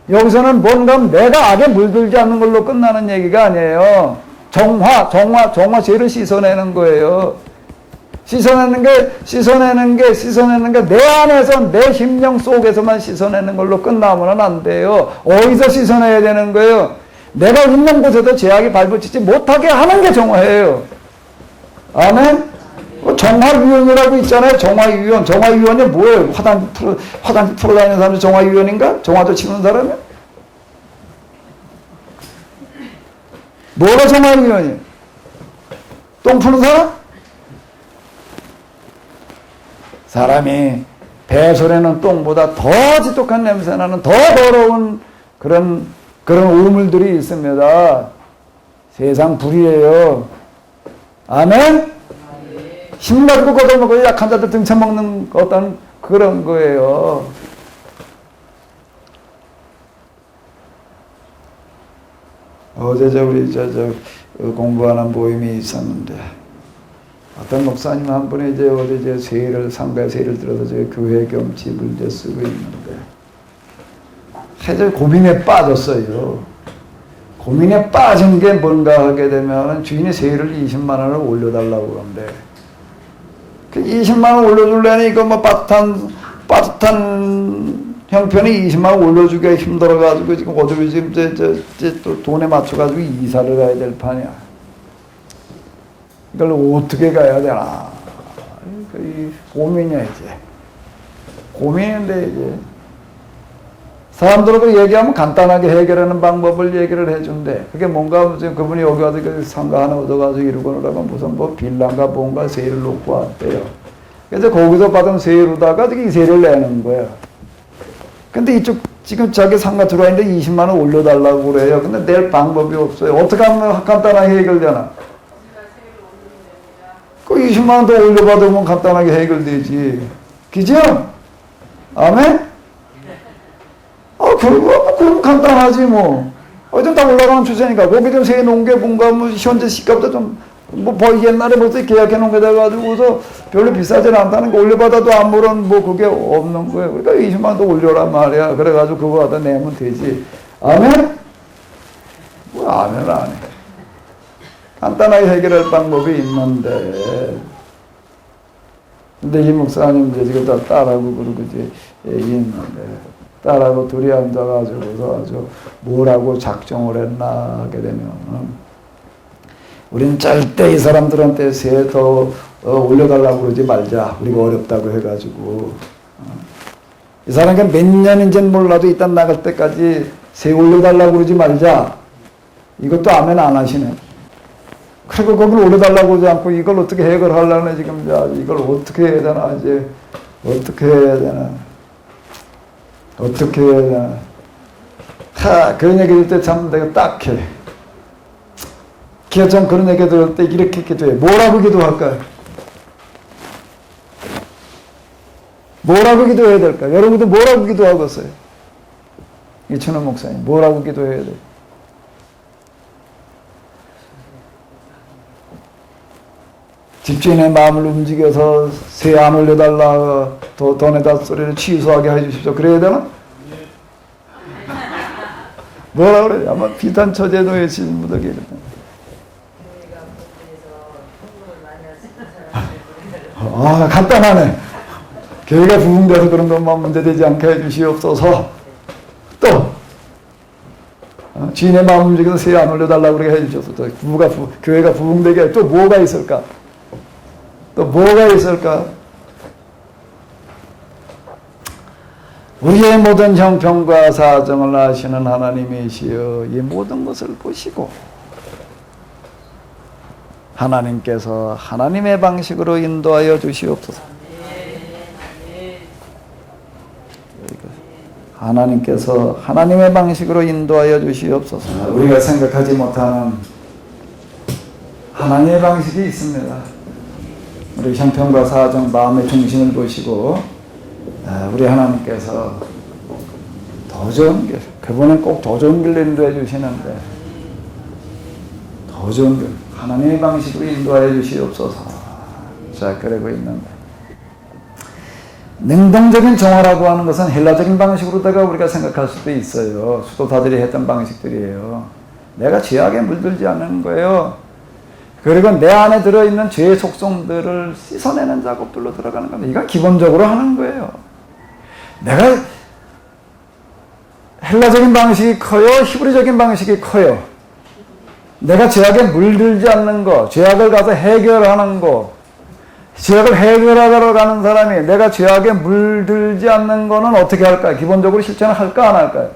여기서는 뭔가 내가 악에 물들지 않는 걸로 끝나는 얘기가 아니에요. 정화, 죄를 씻어내는 거예요. 씻어내는 게 내 안에서 내 심령 속에서만 씻어내는 걸로 끝나면 안 돼요. 어디서 씻어내야 되는 거예요? 내가 있는 곳에도 죄악이 발붙이지 못하게 하는 게 정화예요. 아멘? 정화위원이라고 있잖아요. 정화위원. 정화위원이 뭐예요? 화단지 풀어 다니는 사람이 정화위원인가? 정화도 치는 사람이야? 뭐가 정화위원이에요? 똥 푸는 사람? 사람이 배설에는 똥보다 더 지독한 냄새나는 더 더러운 그런 우물들이 있습니다. 세상 불이에요. 아멘? 힘 가지고 걷어먹고 약한 자들 등쳐먹는 어떤 그런 거예요. 어제 우리 공부하는 모임이 있었는데 어떤 목사님 한 분이 어제 상가에 세를 들어서 교회 겸 집을 쓰고 있는데 고민에 빠졌어요. 고민에 빠진 게 뭔가 하게 되면 주인이 세를 20만 원을 올려달라고 그러는데 그 20만 원 올려줄래니 이거 뭐 빠듯한 형편이 20만 원 올려주기가 힘들어가지고 지금 어차피 지금 또 돈에 맞춰가지고 이사를 가야 될 판이야. 이걸 어떻게 가야 되나. 고민이야 이제. 고민인데 이제 사람들하고 얘기하면 간단하게 해결하는 방법을 얘기를 해준대. 그게 뭔가 지금 그분이 여기 와서 상가 하나 얻어가지고 이러고 그러면 무슨 뭐 빌라인가 뭔가 세를 놓고 왔대요. 그래서 거기서 받은 세로다가 이 세를 내는 거야. 근데 이쪽 지금 자기 상가 들어와 있는데 20만 원 올려달라고 그래요. 근데 낼 방법이 없어요. 어떻게 하면 간단하게 해결되나? 그 20만 원 더 올려받으면 간단하게 해결되지. 그죠? 아멘? 그럼 간단하지 뭐. 어쨌든 다 올라가는 추세니까. 거기 좀 세 놓은 게 뭔가 뭐 현재 시가보다 좀 옛날에 벌써 계약해 놓은 게 돼가지고서 별로 비싸진 않다는 거 올려받아도 아무런 그게 없는 거예요. 그러니까 20만 원 더 올려란 말이야. 그래가지고 그거 갖다 내면 되지. 아멘? 뭐 아멘을 안 해. 간단하게 해결할 방법이 있는데, 근데 이 목사님 이제 지금 다 딸하고 그러고 이제 있는데, 딸하고 둘이 앉아가지고서 아주 뭐라고 작정을 했나 하게 되면, 우린 절대 이 사람들한테 세 더 올려달라고 그러지 말자. 우리가 어렵다고 해가지고. 이 사람이 몇 년인지는 몰라도 일단 나갈 때까지 세 올려달라고 그러지 말자. 이것도 아멘 안 하시네. 그리고 거기를 올려달라고 하지 않고 이걸 어떻게 해결하려나 지금 이걸 어떻게 해야 되나 이제 어떻게 해야 되나 어떻게 해야 되나 그런 얘기 들을 때 참 내가 딱해. 기가 참 그런 얘기 들을 때 이렇게 기도해. 뭐라고 기도할까요? 뭐라고 기도해야 될까요? 여러분들 뭐라고 기도하겠어요? 이춘원 목사님 뭐라고 기도해야 돼요? 집주인의 마음을 움직여서 세 안 올려달라 더 내다 소리를 취소하게 해주십시오. 그래야 되나? 뭐라 그래? 아마 비단 처제 노예신 무더기 이러다. 간단하네. 교회가 부흥돼서 그런 것만 문제되지 않게 해주시옵소서. 또 주인의 마음 움직여서 세 안 올려달라고 그렇게 해주셔서 교회가 부흥되게 또 뭐가 있을까? 또 뭐가 있을까? 우리의 모든 형편과 사정을 아시는 하나님이시여 이 모든 것을 보시고 하나님께서 하나님의 방식으로 인도하여 주시옵소서. 하나님께서 하나님의 방식으로 인도하여 주시옵소서. 우리가 생각하지 못하는 하나님의 방식이 있습니다. 우리 형편과 사정, 마음의 중심을 보시고 우리 하나님께서 더 좋은 길, 그분은 꼭 더 좋은 길로 인도해 주시는데 더 좋은 길, 하나님의 방식으로 인도하여 주시옵소서. 자, 그러고 있는데 능동적인 정화라고 하는 것은 헬라적인 방식으로다가 우리가 생각할 수도 있어요. 수도사들이 했던 방식들이에요. 내가 죄악에 물들지 않는 거예요. 그리고 내 안에 들어있는 죄의 속성들을 씻어내는 작업들로 들어가는 겁니다. 이건 기본적으로 하는 거예요. 내가 헬라적인 방식이 커요? 히브리적인 방식이 커요? 내가 죄악에 물들지 않는 거, 죄악을 가서 해결하는 거, 죄악을 해결하러 가는 사람이 내가 죄악에 물들지 않는 거는 어떻게 할까요? 기본적으로 실천을 할까 안 할까요?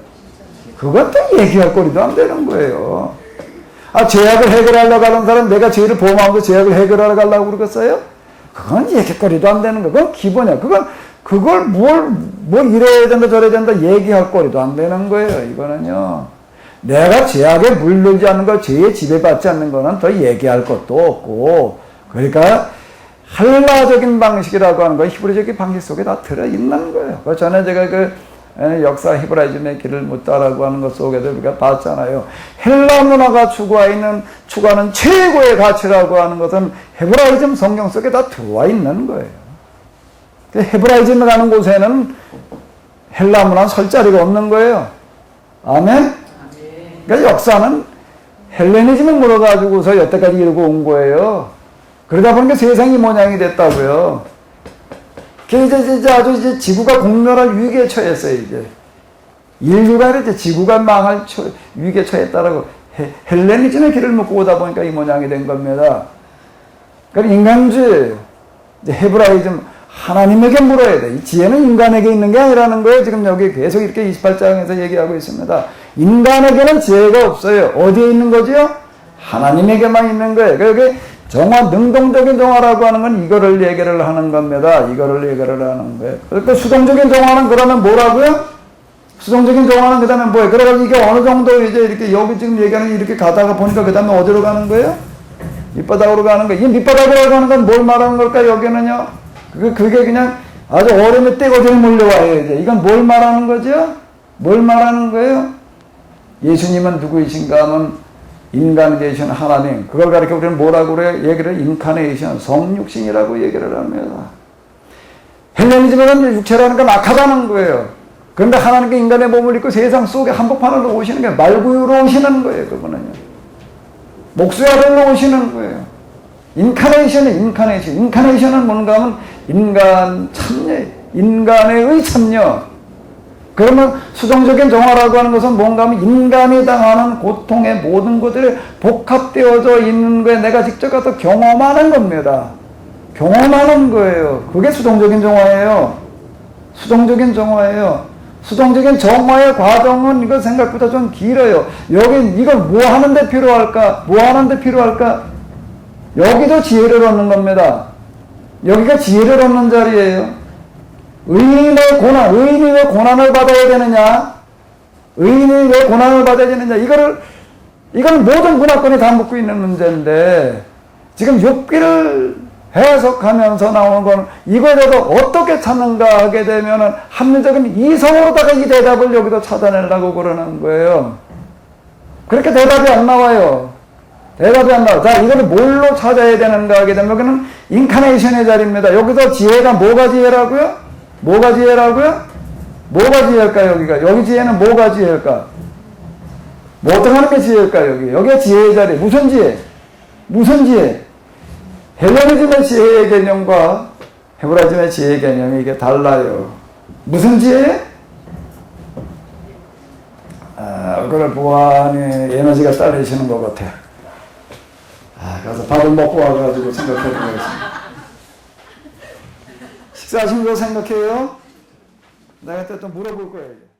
그것도 얘기할 거리도 안 되는 거예요. 죄악을 해결하려고 가는 사람, 내가 죄를 범하면서 죄악을 해결하러 가려고 그러겠어요? 그건 얘기거리도 안 되는 거. 그건 기본이야. 그걸 뭘 이래야 된다, 저래야 된다 얘기할 거리도 안 되는 거예요. 이거는요. 내가 죄악에 물들지 않는 거, 죄에 지배받지 않는 거는 더 얘기할 것도 없고, 그러니까 헬라적인 방식이라고 하는 건 히브리적인 방식 속에 다 들어있는 거예요. 그 전에 제가 역사 히브라이즘의 길을 묻다라고 하는 것 속에도 우리가 봤잖아요. 헬라 문화가 추구하는 최고의 가치라고 하는 것은 헤브라이즘 성경 속에 다 들어와 있는 거예요. 헤브라이즘에 가는 곳에는 헬라 문화는 설 자리가 없는 거예요. 아멘? 그러니까 역사는 헬레니즘을 물어가지고서 여태까지 이루고 온 거예요. 그러다 보니까 세상이 모양이 됐다고요. 이제 아주 지구가 공멸할 위기에 처했어요, 이제. 인류가 이제 지구가 망할 위기에 처했다라고 헬레니즘의 길을 묻고 오다 보니까 이 모양이 된 겁니다. 그러니까 인간주의, 헤브라이즘, 하나님에게 물어야 돼. 이 지혜는 인간에게 있는 게 아니라는 거예요. 지금 여기 계속 이렇게 28장에서 얘기하고 있습니다. 인간에게는 지혜가 없어요. 어디에 있는 거죠? 하나님에게만 있는 거예요. 그러니까 정화, 능동적인 정화라고 하는 건 이거를 얘기를 하는 겁니다. 이거를 얘기를 하는 거예요. 그러니까 수동적인 정화는 그러면 뭐라고요? 수동적인 정화는 그 다음에 뭐예요? 그래가지고 이게 어느 정도 이제 이렇게 여기 지금 얘기하는 이렇게 가다가 보니까 그 다음에 어디로 가는 거예요? 밑바닥으로 가는 거예요. 이 밑바닥으로 가는 건 뭘 말하는 걸까, 여기는요? 그게 그냥 아주 얼음에 떼거지를 몰려와요, 이제. 이건 뭘 말하는 거죠? 뭘 말하는 거예요? 예수님은 누구이신가 하면 인간이 되신 하나님, 그걸 가리켜 우리는 뭐라고 그래요? 얘기를 인카네이션, 성육신이라고 얘기를 합니다. 헬레니즘에는 육체라는 건 악하다는 거예요. 그런데 하나님께 인간의 몸을 입고 세상 속에 한복판으로 오시는 게 말구유로 오시는 거예요. 그분은요. 목수의 아들로 오시는 거예요. 인카네이션은 뭔가 하면 인간 참여, 인간의 참여. 그러면 수동적인 정화라고 하는 것은 뭔가 하면 인간이 당하는 고통의 모든 것들이 복합되어져 있는 거에 내가 직접 가서 경험하는 겁니다. 경험하는 거예요. 그게 수동적인 정화예요. 수동적인 정화예요. 수동적인 정화의 과정은 이거 생각보다 좀 길어요. 여긴 이걸 뭐 하는데 필요할까? 뭐 하는데 필요할까? 여기도 지혜를 얻는 겁니다. 여기가 지혜를 얻는 자리예요. 의인의 고난, 의인이 왜 고난을 받아야 되느냐? 의인이 왜 고난을 받아야 되느냐? 이건 모든 문화권이 다 묻고 있는 문제인데, 지금 욥기를 해석하면서 나오는 건 이거에 대해서 어떻게 찾는가 하게 되면은 합리적인 이성으로다가 이 대답을 여기도 찾아내려고 그러는 거예요. 그렇게 대답이 안 나와요. 대답이 안 나와. 자, 이거를 뭘로 찾아야 되는가 하게 되면 여기는 인카네이션의 자리입니다. 여기서 지혜가 뭐가 지혜라고요? 뭐가 지혜라고요? 뭐가 지혜일까, 여기가? 여기 지혜는 뭐가 지혜일까? 뭐 어떻게 하는 게 지혜일까, 여기? 여기가 지혜의 자리. 무슨 지혜? 무슨 지혜? 헬레니즘의 지혜의 개념과 헤브라즘의 지혜의 개념이 이게 달라요. 무슨 지혜? 얼굴을 보아하니 에너지가 딸리시는 것 같아요. 가서 밥을 먹고 와가지고 생각해 보겠습니다. 식사하신 거 생각해요? 내가 또 물어볼 거예요.